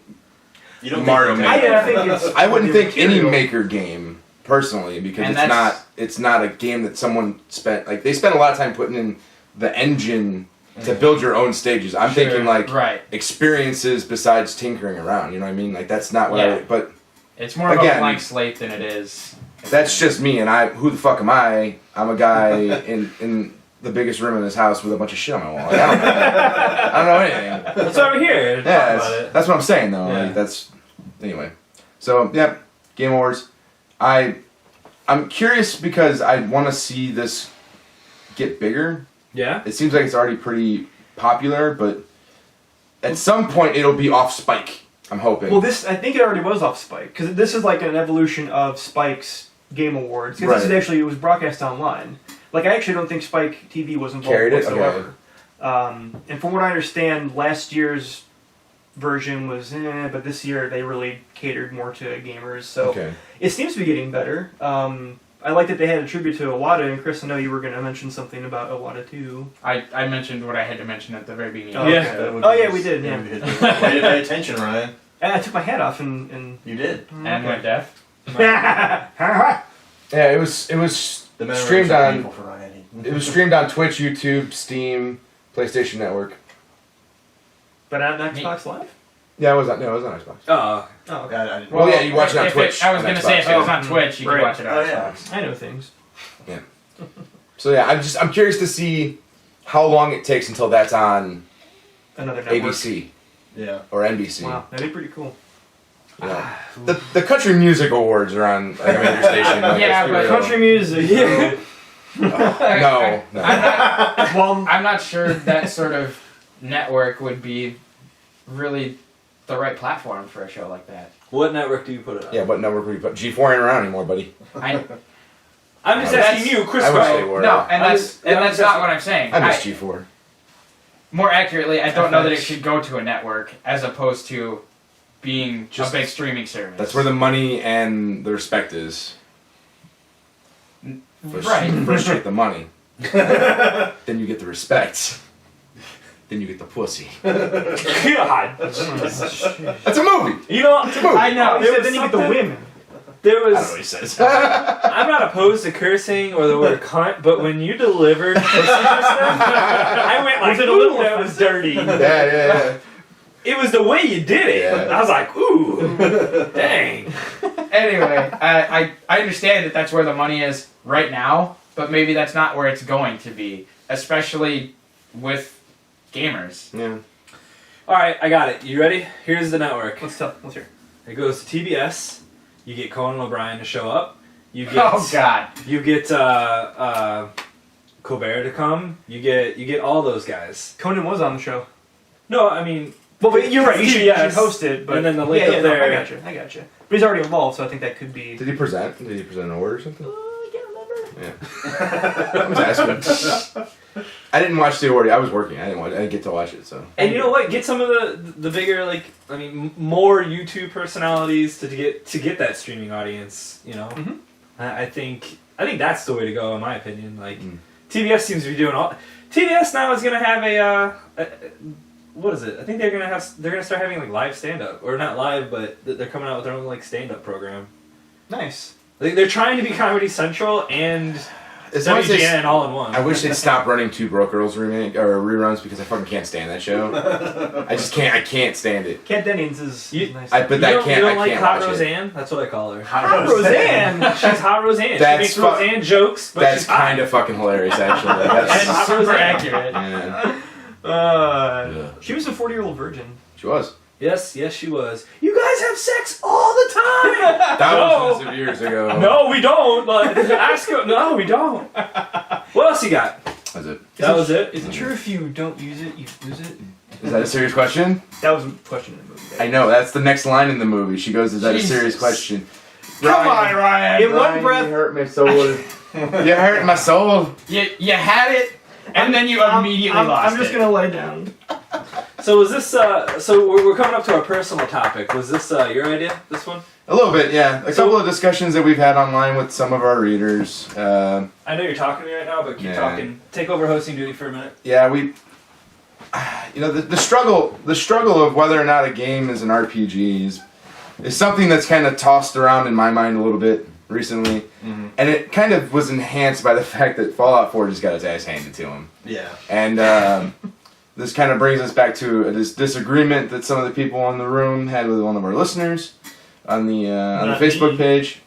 You don't Mario think Maker. I think it's. I wouldn't think any material. Maker game personally because And it's not a game that someone spent like they spent a lot of time putting in the engine to build your own stages. I'm Sure. thinking like Right. experiences besides tinkering around. You know what I mean? Like that's not what Yeah. but It's more of a Again- blank slate than it is. that's just me and who the fuck am I? I'm a guy in the biggest room in this house with a bunch of shit on my wall. Like, I don't know anything. That's why we're here. To Yeah, talk about it. that's what I'm saying though. Yeah. Like, that's anyway. So yeah, Game Awards. I'm curious because I want to see this get bigger. Yeah. It seems like it's already pretty popular, but at some point it'll be off Spike. I'm hoping. Well, I think it already was off Spike because this is like an evolution of Spike's Game Awards. Because this is Right. actually it was broadcast online. Like I actually don't think Spike TV was involved Carried it? whatsoever. And from what I understand, last year's version was but this year they really catered more to gamers. So okay. it seems to be getting better. I like that they had a tribute to Iwata, and Chris, I know you were going to mention something about Iwata too. I mentioned what I had to mention at the very beginning. Oh, Yeah. okay. That would Oh be yeah, his- we did. that Yeah, would be his- Way to pay attention, Ryan. and I took my hat off and You did. And went deaf. Yeah, it was The memories streamed are on. painful for Ryan. It was streamed on Twitch, YouTube, Steam, PlayStation Network. But on Xbox Live. Yeah, it was on Xbox. Oh, Oh, okay. I didn't. Well, yeah, you watch it on if Twitch. I was on going to say if Xbox, it was yeah. on Twitch, you Right. could watch it on Oh, yeah. Xbox. I know things. So yeah, I'm curious to see how long it takes until that's on Another network. ABC Yeah. or NBC. Wow, that'd be pretty cool. You know. The Country Music Awards are on like, a major station. Like, Yeah, let's be but real. Country music. No, no. Well, I'm not sure that sort of network would be really the right platform for a show like that. What network do you put it on? Yeah, what network would you put? G4 ain't around anymore, buddy. I, I'm just That's- asking you, Chris. I wish Bro. they were. no, and I'm that's just- and I'm that's just- not what I'm saying. I miss G4. More accurately, I don't know that it FX. should go to a network as opposed to being Just- a big streaming service. That's where the money and the respect is. First, right. first you get the money, then you get the respect, then you get the pussy. God. That's a movie. You know, I know. He said then you get the women. There I don't know was. what he says. I'm not opposed to cursing or the word cunt, but when you delivered pussy just now, I went like, Was it a "Ooh, little that was dirty." Yeah. It was the way you did it. Yeah. I was like, "Ooh, dang." Anyway, I understand that that's where the money is right now, but maybe that's not where it's going to be, especially with gamers. Yeah. All right, I got it. You ready? Here's the network. Let's hear. It goes to TBS. You get Conan O'Brien to show up. You get Oh God! you get Colbert to come. You get all those guys. Conan was on the show. No, I mean, Well, but you're right. You should TBS, host it, but and then the link yeah, up no, there. I got you. But he's already involved, so I think that could be. Did he present? Did he present an award or something? I can't remember. Yeah. I was asking. I didn't watch the award. I was working. I didn't get to watch it. So. And you know what? Get some of the bigger, like, I mean, more YouTube personalities to get that streaming audience. You know, Mhm. I think that's the way to go, in my opinion. Like, Mm. TBS seems to be doing all. TBS now is gonna have a what is it? I think they're gonna start having like live stand up, or not live, but they're coming out with their own like stand up program. Nice. Like, they're trying to be Comedy Central and As long as they- WGN all in one. I wish they'd stop running Two Broke Girls remake or reruns because I fucking can't stand that show. I just can't. I can't stand it. Kat Dennings is You- nice. But you that don't, can't. you don't I like can't Hot watch it. Roseanne? That's what I call her. Hot Roseanne. She's Hot Roseanne. That's she makes fu- Roseanne jokes, but That's she's hot. kind of fucking hilarious, actually. And That's, super accurate. yeah. Uh, she was a 40-year-old virgin. She was. Yes, she was. You guys have sex all the time. That No. was some years ago. No, we don't. Like, ask her. No, we don't. What else you got? Was it? That was it. Is it true if you don't use it, you lose it? Is that a serious question? That was a question in the movie. I know. That's the next line in the movie. She goes, "Is that a serious Jesus. question?" Come on, Ryan. In one Ryan, breath. you hurt my soul. You hurt my soul. You had it, and then you immediately lost I'm just it. gonna lay down. So was this? So we're coming up to our personal topic. Was this your idea? This one? A little bit, yeah. A couple of discussions that we've had online with some of our readers. I know you're talking to me right now, but keep Yeah. talking. Take over hosting duty for a minute. Yeah, the struggle of whether or not a game is an RPG is something that's kind of tossed around in my mind a little bit recently, Mhm. and it kind of was enhanced by the fact that Fallout 4 just got its ass handed to him, Yeah. and this kind of brings us back to this disagreement that some of the people in the room had with one of our listeners on the Not Facebook me. page.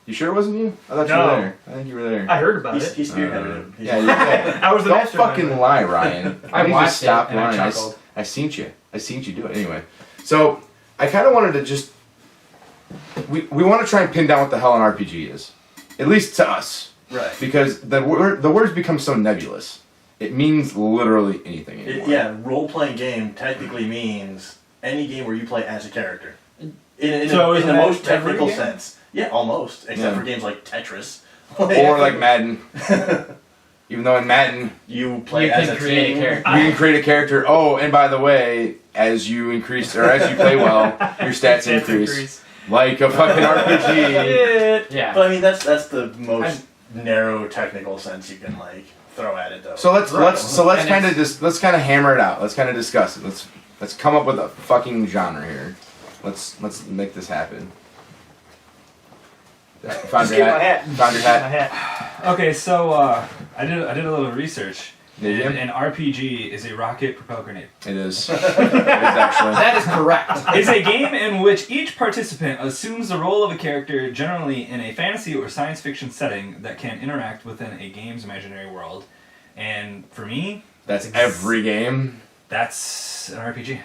You sure it wasn't you? I thought you No. were there. I think you were there. I heard about He it. spearheaded it. Yeah, yeah. I was the Don't mastermind. fucking lie, Ryan. I need to watched stop it and I lying. chuckled. I seen you. I seen you do it anyway. So I kind of wanted to just we want to try and pin down what the hell an RPG is, at least to us, Right. because the words become so nebulous. It means literally anything anymore. Yeah, role playing game technically means any game where you play as a character. In So the isn't that most every technical game? sense. Yeah, almost. Except Yeah. for games like Tetris. Or like Madden. Even though in Madden you play You as can a create a team. character. you can create a character. Oh, and by the way, as you increase or as you play well, your stats increase. Like a fucking RPG. Shit. Yeah. But I mean, that's the most narrow technical sense you can like throw at it, though. So let's And kind of just let's kind of hammer it out. Let's kind of discuss it. Let's come up with a fucking genre here. Let's make this happen. Found Just your get my hat. hat. Found your My hat. hat. Okay, so I did a little research. Did you? And an RPG is a rocket propelled grenade. It is. It is actually. That is correct. It's a game in which each participant assumes the role of a character, generally in a fantasy or science fiction setting, that can interact within a game's imaginary world. And for me, That's every game. that's an RPG.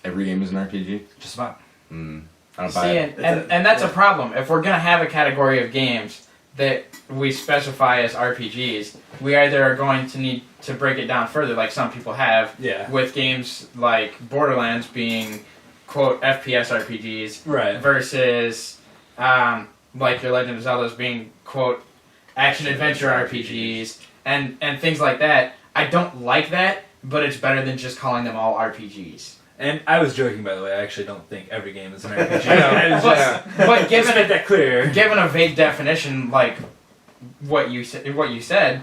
Every game is an RPG. Just about. I don't See, buy it. and that's a problem. If we're gonna have a category of games that we specify as RPGs, we either are going to need to break it down further, like some people have, Yeah. with games like Borderlands being, quote, FPS RPGs, Right. versus, like your Legend of Zelda's being, quote, action-adventure RPGs, and things like that. I don't like that, but it's better than just calling them all RPGs. And I was joking, by the way. I actually don't think every game is an RPG. I know. I was just, But let's given make that clear. given a vague definition like what you said,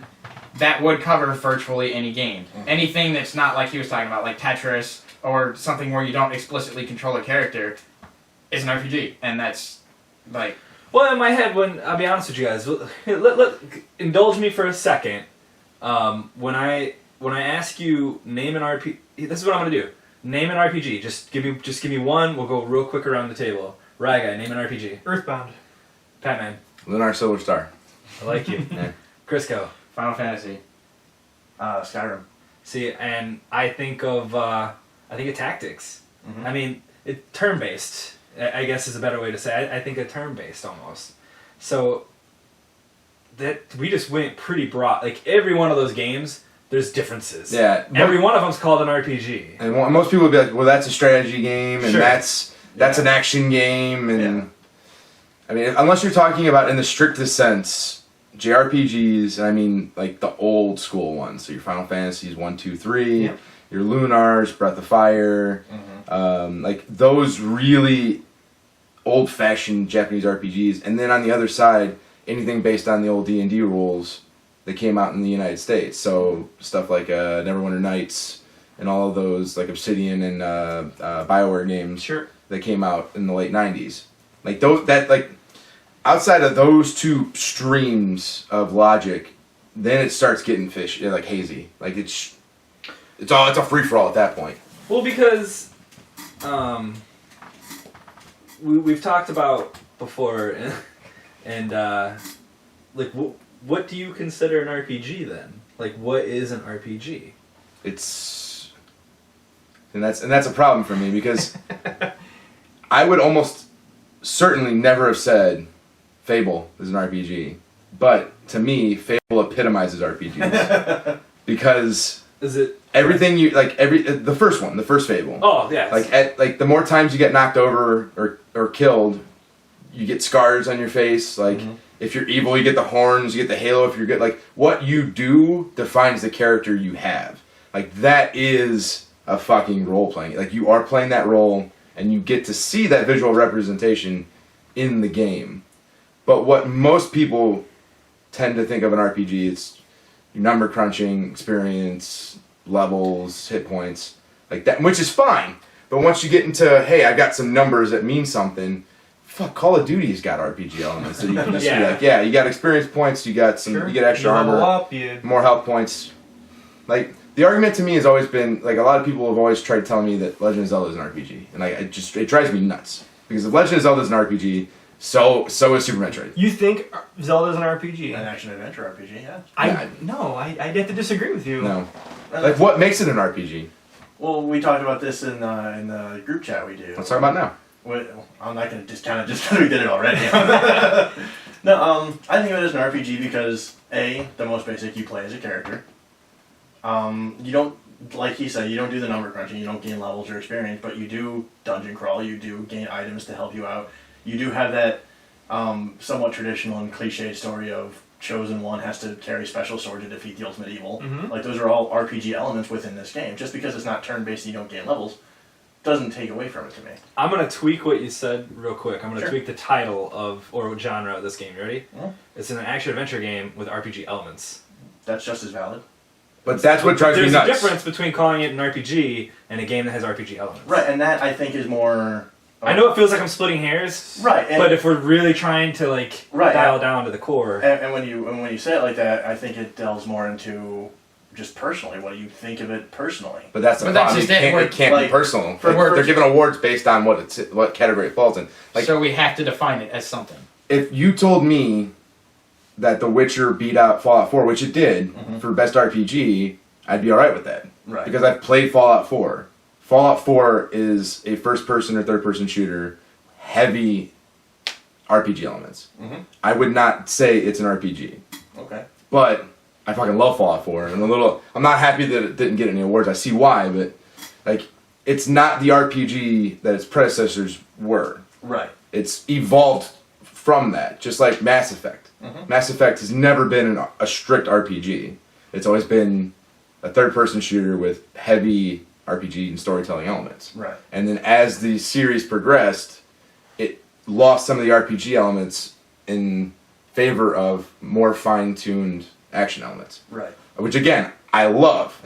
that would cover virtually any game. Anything that's not like he was talking about, like Tetris or something where you don't explicitly control a character, is an RPG, and that's like. Well, in my head, when I'll be honest with you guys, indulge me for a second. When I ask you name an RPG, this is what I'm gonna do. Name an RPG. Just give me one. We'll go real quick around the table. Raga, name an RPG. Earthbound. Patman, Lunar Solar Star. I like you. Yeah. Crisco. Final Fantasy. Skyrim. See, and I think of tactics. Mhm. I mean, turn-based. I guess is a better way to say it. I think of turn-based almost. So that we just went pretty broad. Like every one of those games, there's differences. Yeah. Every one of them's called an RPG. And most people would be like, well, that's a strategy game, and Sure. that's an action game, and Yeah. I mean, unless you're talking about in the strictest sense, JRPGs, and I mean like the old school ones, so your Final Fantasies 1, 2, 3, Yep. your Lunars, Breath of Fire, like those really old-fashioned Japanese RPGs, and then on the other side, anything based on the old D&D rules that came out in the United States. So stuff like Neverwinter Nights and all of those like Obsidian and BioWare games Sure. that came out in the late 90s. Like those outside of those two streams of logic, then it starts getting like hazy. Like it's a free for all at that point. Well, because we've talked about before, and like what do you consider an RPG then? Like what is an RPG? And that's a problem for me because I would almost certainly never have said Fable is an RPG, but to me, Fable epitomizes RPGs because Is it? everything the first Fable. Oh yeah. Like the more times you get knocked over or killed, you get scars on your face. Like if you're evil, you get the horns, you get the halo. If you're good, like what you do defines the character you have. Like that is a fucking role playing. Like you are playing that role, and you get to see that visual representation in the game. But what most people tend to think of an RPG, it's your number crunching, experience, levels, hit points, like that, which is fine. But once you get into, hey, I got some numbers that mean something, fuck, Call of Duty's got RPG elements that you can just be Yeah. like, yeah, you got experience points, you got some, you get extra You level armor, up, you more health points. Like the argument to me has always been like a lot of people have always tried to tell me that Legend of Zelda is an RPG, and it drives me nuts because if Legend of Zelda is an RPG, so is Super Metroid. You think Zelda's an RPG? An action adventure RPG, yeah. I'd have to disagree with you. No, like what makes it an RPG? Well, we talked about this in the group chat we do. Let's talk about it now. I'm not gonna discount it just because we did it already. No, I think of it as an RPG because the most basic, you play as a character. You don't, like he said, you don't do the number crunching, you don't gain levels or experience, but you do dungeon crawl, you do gain items to help you out. You do have that somewhat traditional and cliched story of chosen one has to carry special sword to defeat the ultimate evil. Mhm. Like those are all RPG elements within this game. Just because it's not turn-based and you don't gain levels, doesn't take away from it to me. I'm gonna tweak what you said real quick. I'm gonna Sure. tweak the title or genre of this game. You ready? Yeah. It's an action adventure game with RPG elements. That's just as valid. But that's what drives me There's nuts. a difference between calling it an RPG and a game that has RPG elements. Right, and that I think is more. I know it feels like I'm splitting hairs, Right, and, but if we're really trying to like Right, dial yeah. down to the core, and when you say it like that, I think it delves more into just personally. What do you think of it personally? But that's the But that's problem. just it. It can't be Like, personal. for- They're giving awards based on what category it falls in. Like So we have to define it as something. if you told me that The Witcher beat out Fallout 4, which it did for best RPG, I'd be all right with that Right. because I've played Fallout 4. Fallout 4 is a first-person or third-person shooter, heavy RPG elements. Mhm. I would not say it's an RPG, Okay. but I fucking love Fallout 4, and I'm not happy that it didn't get any awards. I see why, but like, it's not the RPG that its predecessors were. Right. It's evolved from that, just like Mass Effect. Mass Effect has never been a strict RPG. It's always been a third-person shooter with heavy RPG and storytelling elements. Right. And then as the series progressed, it lost some of the RPG elements in favor of more fine-tuned action elements. Right. Which again, I love,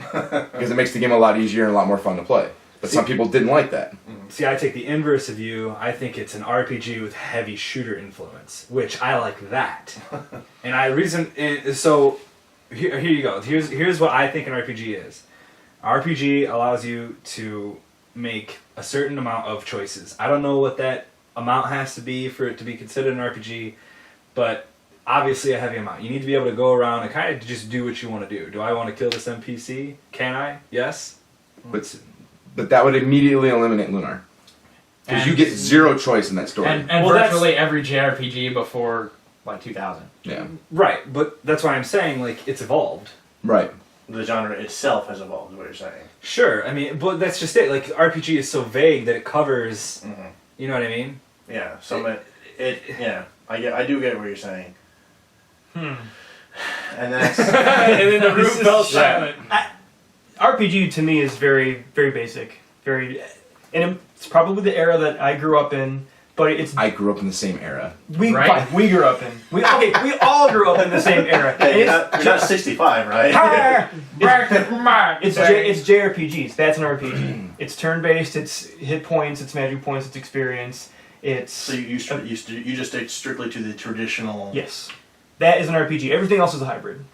because it makes the game a lot easier and a lot more fun to play. But some people didn't like that. See, I take the inverse of you. I think it's an RPG with heavy shooter influence, which I like that. And so here you go. Here's what I think an RPG is. RPG allows you to make a certain amount of choices. I don't know what that amount has to be for it to be considered an RPG, but obviously a heavy amount. You need to be able to go around and kind of just do what you want to do. Do I want to kill this NPC? Can I? Yes. But that would immediately eliminate Lunar. Because you get zero choice in that story. And Well, virtually every JRPG before like 2000. Yeah. Right, but that's why I'm saying, like, it's evolved. Right. The genre itself has evolved, is what you're saying. Sure, I mean, but that's just it. Like, RPG is so vague that it covers, Mhm. you know what I mean? Yeah. Yeah. I do get what you're saying. And that's And then the room fell silent. RPG to me is very, very basic. And it's probably the era that I grew up in, but it's I grew up in the same era. we Right? we grew up in. We all grew up in the same era. Hey, And you're not 65, right? it's JRPGs. That's an RPG. It's turn-based. It's hit points. It's magic points. It's experience. It's So you just stick strictly to the traditional. yes, that is an RPG. Everything else is a hybrid.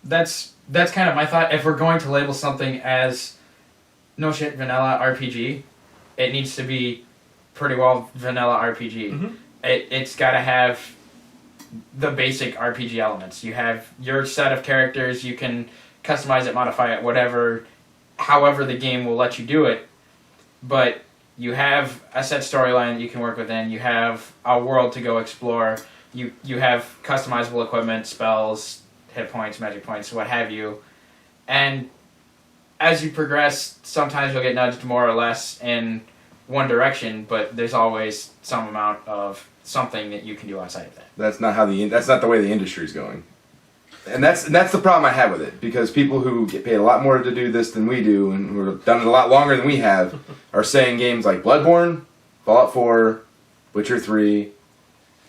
That's kind of my thought. If we're going to label something as no shit vanilla RPG, it needs to be pretty well vanilla RPG. Mhm. It's got to have the basic RPG elements. You have your set of characters. You can customize it, modify it, however the game will let you do it. But you have a set storyline that you can work within. You have a world to go explore. You have customizable equipment, spells, hit points, magic points, what have you. And as you progress, sometimes you'll get nudged more or less in one direction, but there's always some amount of something that you can do outside of that. That's not the way the industry is going. And that's the problem I have with it, because people who get paid a lot more to do this than we do, and who have done it a lot longer than we have, are saying games like Bloodborne, Fallout 4, Witcher 3.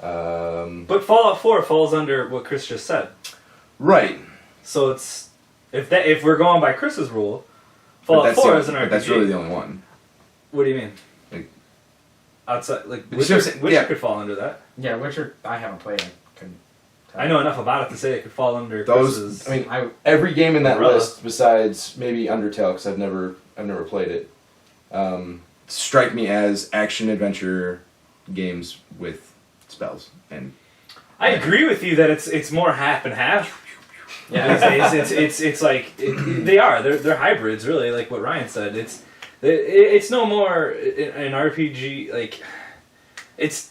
But Fallout 4 falls under what Chris just said. Right. So it's if we're going by Chris's rule, But Fallout that's 4 the- is an RPG. but that's really the only one. What do you mean? Like- Outside, like But you see what I'm Witcher, saying? Witcher Yeah. could fall under that. Yeah, Witcher, I haven't played it. Couldn't tell I you. know enough about it to say it could fall under Those, Chris's. I mean, I, every game in that Umbrella. list, besides maybe Undertale, because I've never played it, strike me as action adventure games with spells. And I agree with you that it's more half and half. yeah, It's like they're hybrids really, like what Ryan said. It's no more an RPG, like it's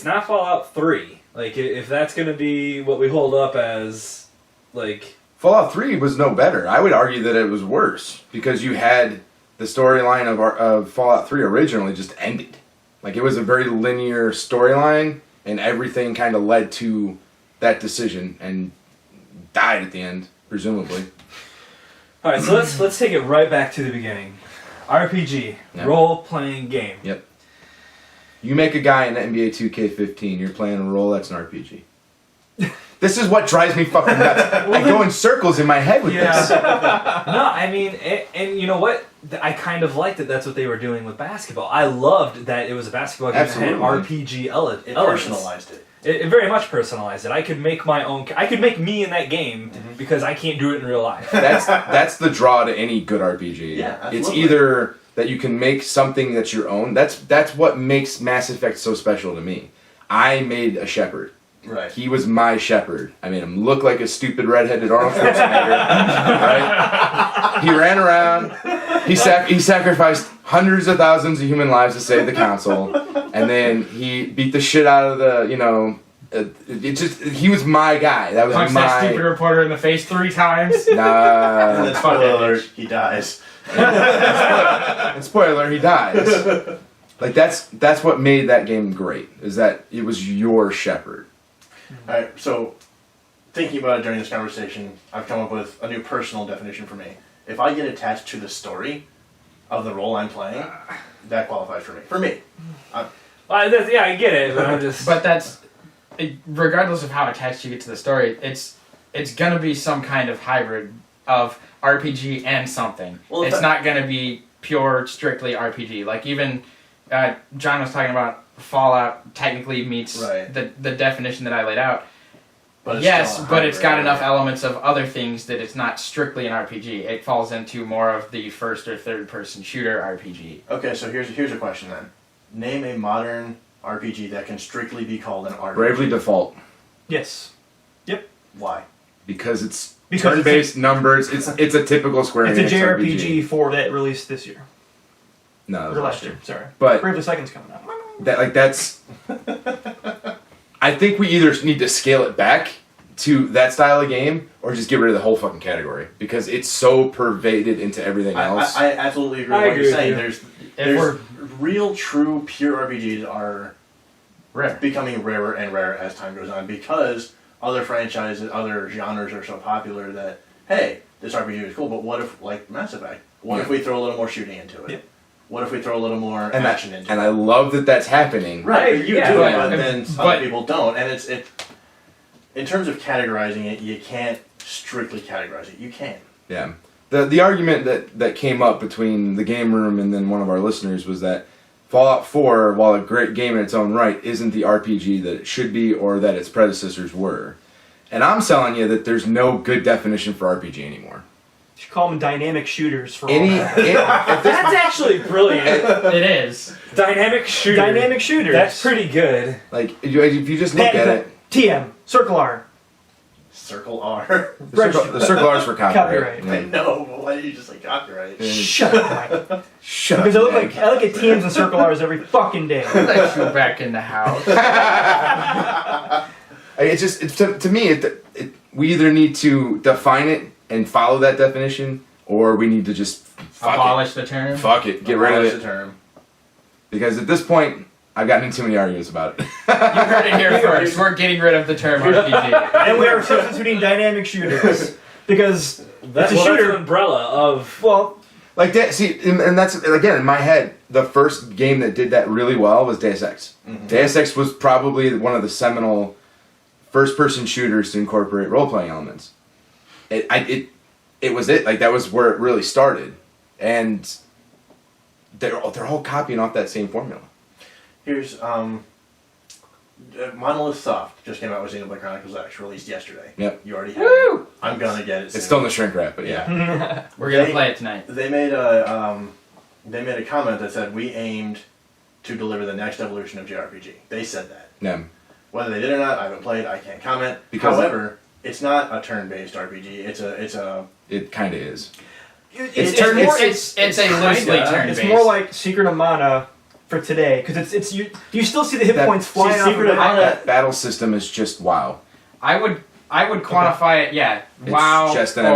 not Fallout 3. Like if that's gonna be what we hold up as, like Fallout 3 was no better. I would argue that it was worse, because you had the storyline of Fallout 3 originally just ended. Like, it was a very linear storyline, and everything kind of led to that decision and died at the end, presumably. all right. So let's take it right back to the beginning. RPG, Yeah. role playing game. Yep. You make a guy in NBA 2K15, you're playing a role, that's an RPG. This is what drives me fucking nuts. I go in circles in my head with this. No, I mean, and you know what? I kind of liked that that's what they were doing with basketball. I loved that it was a basketball game that had Absolutely. RPG It elements. personalized it. It very much personalized it. I could make my own. I could make me in that game because I can't do it in real life. That's the draw to any good RPG. Yeah, It's absolutely. either that you can make something that's your own. That's what makes Mass Effect so special to me. I made a shepherd. Right. He was my shepherd. I made him look like a stupid redheaded Arnold Schwarzenegger. Right? He ran around. He sacrificed hundreds of thousands of human lives to save the council. and then he beat the shit out of the, he was my guy. That was Punch that stupid reporter in the face 3 times. And Nah. then spoiler alert, he dies. And spoiler alert, he dies. Like that's what made that game great. Is that it was your Shepard. Alright, so thinking about it during this conversation, I've come up with a new personal definition for me. If I get attached to the story of the role I'm playing, that qualifies for me. For me. Yeah, I get it, but I'm just. But that's, regardless of how attached you get to the story, it's gonna be some kind of hybrid of RPG and something. Well, it's not gonna be pure, strictly RPG. Like even John was talking about Fallout technically meets Right. the definition that I laid out. But it's Yes, still a but it's got hybrid, enough right? elements of other things that it's not strictly an RPG. It falls into more of the first or third person shooter RPG. Okay, so here's a question then. Name a modern RPG that can strictly be called an RPG. Bravely Default. Yes. Why? Because it's Because turn-based numbers. It's a typical Square It's a Enix JRPG 4 that released this year. No, it was Or last year, sorry. But Bravely Second's coming out. that's. I think we either need to scale it back to that style of game, or just get rid of the whole fucking category because it's so pervaded into everything else. I absolutely agree with I what agree you're with saying. you. There's real, true, pure RPGs are Rare. becoming rarer and rarer as time goes on because other franchises, other genres are so popular that, hey, this RPG is cool, but what if, like Mass Effect, what if we throw a little more shooting into it? Yeah. What if we throw a little more and action into and it? I love that that's happening. Right, you Yeah, do it, but- but then but- other people don't, and it's in terms of categorizing it, you can't strictly categorize it. You can. Yeah. The argument that came up between the game room and then one of our listeners was that Fallout 4, while a great game in its own right, isn't the RPG that it should be or that its predecessors were. And I'm telling you that there's no good definition for RPG anymore. You should call them dynamic shooters for all If this, That's actually brilliant. It is. Dynamic shooter. Dynamic shooters. That's pretty good. like, if you just look at it, TM. Circle R. Circle R. the circle R is for copyright. Copyright. I know, but why did you just say copyright? Shut up, Mike. Shut Because up, I Nick. look at TMs and circle R's every fucking day. Let you back in the house. It's just to me, we either need to define it and follow that definition, or we need to just Abolish the term. Fuck it, get rid Abolish of the it. term. Because at this point, I've gotten into too many arguments about it. You heard it here first. We're getting rid of the term RPG. And we are substituting dynamic shooters. Because That's it's a an shooter. umbrella of. Well, Like that, see, and that's again in my head. The first game that did that really well was Deus Ex. Mhm. Deus Ex was probably one of the seminal first-person shooters to incorporate role-playing elements. It was it. Like that was where it really started, and they're all copying off that same formula. Here's Monolith Soft just came out with Xenoblade Chronicles X, released yesterday. Yep. You already have Woo! it. I'm gonna get it. It's soon. still in the shrink wrap, but yeah. We're gonna play it tonight. They made a comment that said we aimed to deliver the next evolution of JRPG. They said that. Yeah. Whether they did or not, I haven't played. I can't comment. Because- However, it's not a turn-based RPG. It's a It kind of is. it's a loosely kinda- turn It's based. more like Secret of Mana for today, because it's you. You still see the hit That- points flying see, off Secret of of the Mana- That battle system is just wow. I would quantify it, yeah. It's WoW just an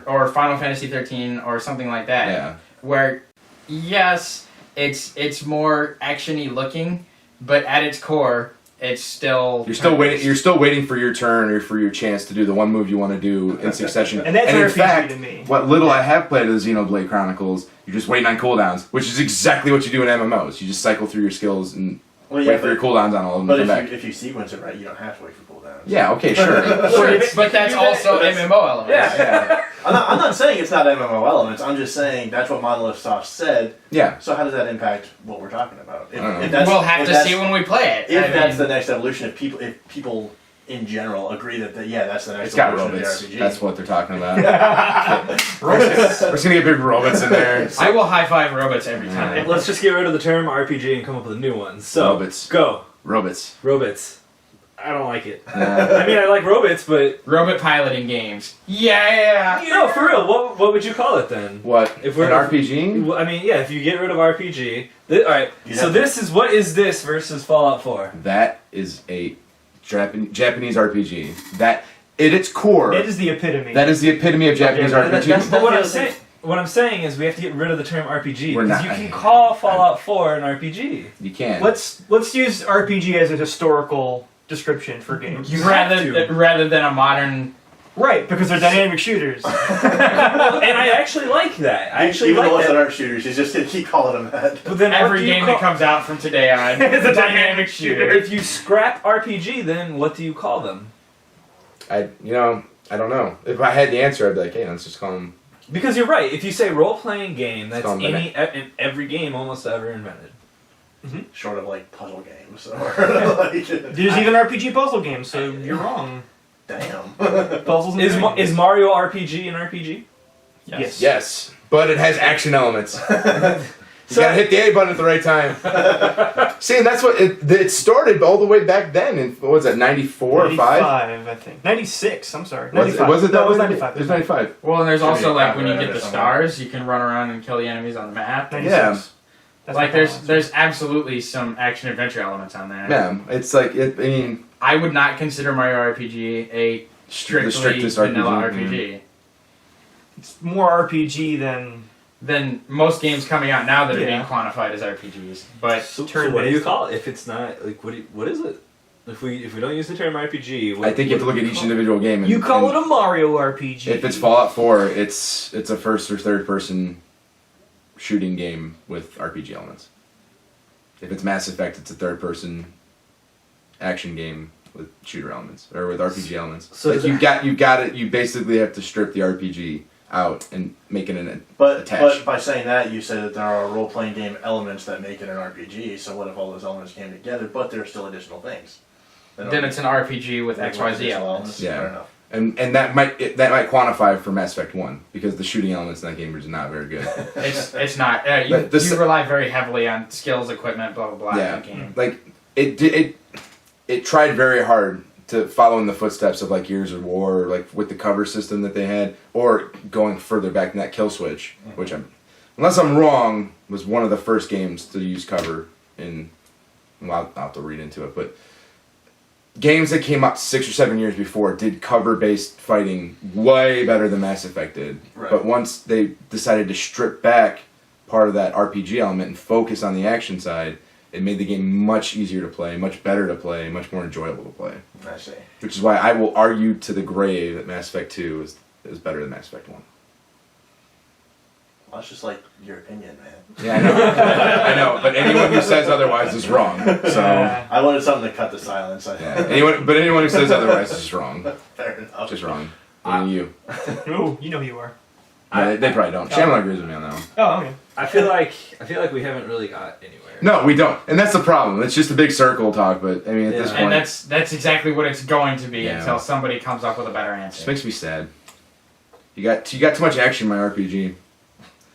or Final Fantasy 13 or something like that. Yeah. Where yes, it's more actiony looking, but at its core, it's still You're still waiting. turn-based. You're still waiting for your turn or for your chance to do the one move you want to do in succession. And that's in RPG fact, to me. what little I have played of the Xenoblade Chronicles, you're just waiting on cooldowns, which is exactly what you do in MMOs. You just cycle through your skills and well, wait for your cooldowns on all of them But to come back. if you sequence it right, you don't have to wait for cooldowns. Yeah. Okay. Sure. Sure, but that's also MMO elements. Yeah. I'm not saying it's not MMO elements. I'm just saying that's what Monolith Soft said. Yeah. So how does that impact what we're talking about? I don't know. that's- We'll have if to that's- see when we play it. If I that's mean, the next evolution, if people in general agree that that's the next It's got evolution robots. of the RPG. That's what they're talking about. We're just gonna get big robots in there. I will high five robots every time. Let's just get rid of the term RPG and come up with a new one. So, Robots. go. Robots. Robots. I don't like it. Nah. I mean, I like robots, but Robot piloting games. Yeah. no, for real. What would you call it then? What? If we're- an RPG? Well, I mean, yeah. If you get rid of RPG, all right. You'd So have to- this is what is this versus Fallout 4? That is a Japanese RPG. That at its core, It is the epitome. that is the epitome of Japanese Yeah, but RPG. But what I'm feels like- saying. What I'm saying is we have to get rid of the term RPG. We're Because not- you can call Fallout 4 an RPG. You can. Let's use RPG as a historical description for games. You have rather than a modern. Right, because they're dynamic shooters. And I actually like that. I actually Even the like ones that that. aren't shooters, he's just gonna keep calling them that. But then what Every do you game call- that comes out from today on It's a dynamic shooter. If you scrap RPG, then what do you call them? I don't know. If I had the answer, I'd be like, hey, let's just call them. Because you're right. If you say role-playing game, that's call them in every game almost ever invented. Short of like puzzle games or like. There's even RPG puzzle games, so you're wrong. Damn. Puzzles and games. Is Mario RPG an RPG? Yes. Yes, but it has action elements. You So- gotta hit the A button at the right time. See, and that's what it started all the way back then. In what was that, 94 or 5? 95, I think. 96, I'm sorry. Was it 95. that? No, it was way? 95. It was 95. Well, and there's Should be also a like when you copyright get the somewhere. stars, you can run around and kill the enemies on the map. 96. Yeah. That's Like my fault. there's absolutely some action adventure elements on there. Yeah, it's like I mean, I would not consider Mario RPG a strictly strictest vanilla RPG, RPG. It's more RPG than Most games coming out now that are Yeah. being quantified as RPGs. But So what do turn-based. you call it? If it's not like what is it? If we don't use the term RPG, I think you have to look at each individual game. And, you call and it a Mario RPG. If it's Fallout 4, it's a first or third person shooting game with RPG elements. If it's Mass Effect, it's a third person action game with shooter elements or with RPG elements. So Like does you got it. You basically have to strip the RPG out and make it an But attached. by saying that, you said that there are role playing game elements that make it an RPG. So what if all those elements came together, but there are still additional things? then it's an RPG with XYZ elements. Yeah. Fair enough. And that might quantify for Mass Effect 1 because the shooting elements in that game are just not very good. It's not. You, But the you rely very heavily on skills, equipment, blah blah blah. Yeah. In that game. Like it tried very hard to follow in the footsteps of like Gears of War, or like with the cover system that they had, or going further back than that, Kill Switch, which unless I'm wrong, was one of the first games to use cover in. Well, I'll have to read into it, but games that came out 6 or 7 years before did cover-based fighting way better than Mass Effect did. Right. But once they decided to strip back part of that RPG element and focus on the action side, it made the game much easier to play, much better to play, much more enjoyable to play. I see. Which is why I will argue to the grave that Mass Effect 2 is better than Mass Effect 1. Well, that's just like your opinion, man. Yeah, I know. I know, but anyone who says otherwise is wrong. So, Yeah. I wanted something to cut the silence. yeah. Anyone who says otherwise is just wrong. Fair enough. Just wrong. Only you. Ooh, you know who you are. No, they probably don't. Shyamalan agrees with me on that one. Oh, okay. I feel like we haven't really got anywhere. No, we don't, and that's the problem. It's just a big circle talk. But I mean, at this Yeah. point, And that's exactly what it's going to be Yeah. until somebody comes up with a better it just answer. makes me sad. You got too much action in my RPG.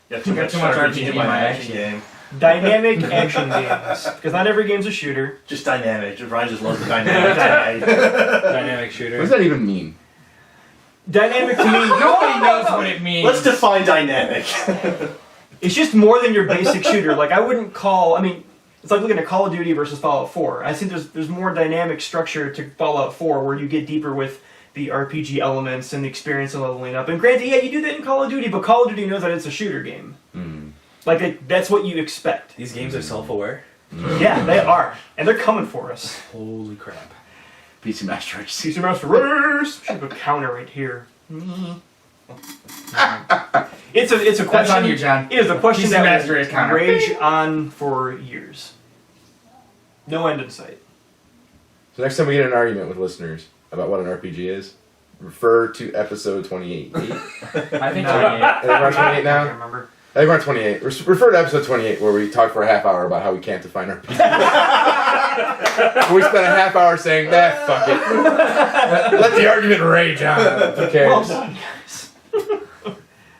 Yeah, You got too much RPG in my action game. Dynamic action games. Because not every game's a shooter. Just dynamic. Ryan just loves the dynamic. Dynamic shooter. What does that even mean? Dynamic to me, Nobody knows what it means. Let's define dynamic. it's just more than your basic shooter. Like, I wouldn't call, I mean, it's like looking at Call of Duty versus Fallout 4. I think there's more dynamic structure to Fallout 4 where you get deeper with the RPG elements and the experience of leveling up. And granted, yeah, you do that in Call of Duty, but Call of Duty knows that it's a shooter game. Like, that's what you expect. These games are self-aware. Yeah, they are. And they're coming for us. Holy crap. PC Master Race. PC Master Race! Should have a counter right here. It's a question. That's on you, John. It is a question PC that Master will Race counter. rage on for years. No end in sight. So next time we get in an argument with listeners about what an RPG is, refer to episode 28. I think No. so. I think we're on 28 I now. can't remember. I think we're on 28. Refer to episode 28 where we talk for a half hour about how we can't define RPG. We spent a half hour saying, fuck it. Let the argument rage on. Who Well cares? done, guys.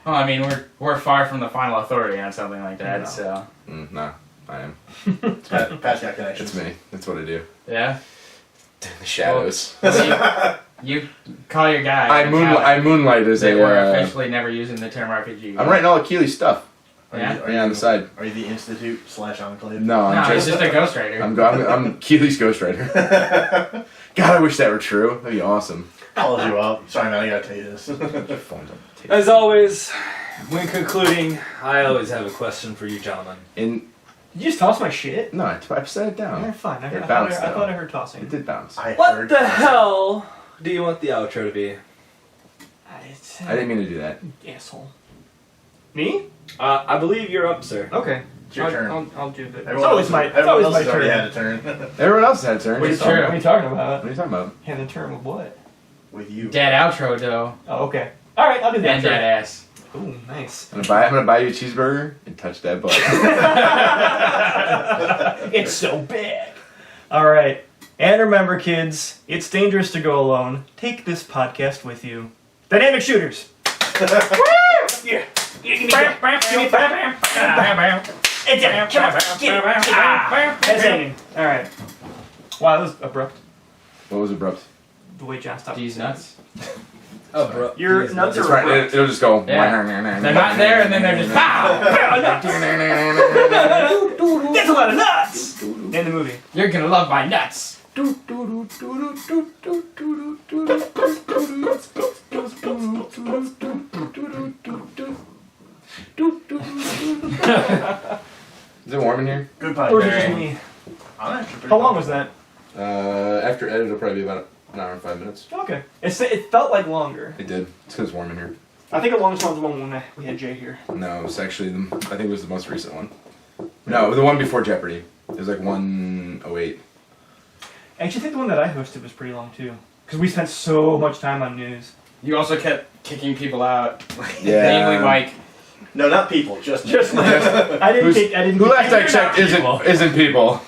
Well, I mean, we're far from the final authority on something like that, No. so Nah, I am. Pat's got connections. It's me. That's what I do. yeah. The shadows. You call your guy. I and tell him moonlight as that we're a. officially never using the term RPG. I'm writing all of Keely's stuff. Yeah? Yeah, on the side. Are you the Institute / Enclave? No, No, I'm he's just. just a ghostwriter. I'm Keely's ghostwriter. God, I wish that were true. That'd be awesome. Calls you up. Sorry, man, I gotta tell you this. As always, when concluding, I always have a question for you, gentlemen. Did you just toss my shit? No, I set it Yeah, down. fine. It bounced, I though. thought I heard tossing. It did bounce. I What heard the hell do you want the outro to be? I didn't mean to do that. Asshole. Me? I believe you're up, sir. Okay. It's your turn. I'll do it. It's Everyone always else, my. It's everyone always else my has already turn. had a turn. Everyone else had a turn. Wait, What are you true. What are you talking about? talking about? Had a turn with what? With you. Dead outro, though. Oh, okay. All right, I'll do that. And dead ass. Ooh, nice. I'm gonna buy you a cheeseburger and touch that button. It's so big. All right. And remember, kids, it's dangerous to go alone. Take this podcast with you. Dynamic shooters. Yeah. Head's hanging. All right. Wow, that was abrupt. What was abrupt? The way John stopped. These nuts. Oh, bro. Your Jeez, nuts That's are right. abrupt. It'll just go. Yeah. They're not there, and then they're just pow. That's a lot of nuts. In the movie. You're gonna love my nuts. Is it warm in here? Good Or was it just podcast. me? I'm actually pretty How long pumped. was that? After edit, it'll probably be about an hour and 5 minutes. Okay. It felt like longer. It did. It's because it's warm in here. I think the longest one was the one when we had Jay here. No, it was actually I think it was the most recent one. No, the one before Jeopardy. It was like 108. I actually think the one that I hosted was pretty long too. Because we spent so much time on news. You also kept kicking people out. Yeah. Namely Mike. No, not people. Just I didn't Who's- kick. I didn't. Who kick- last I checked isn't people.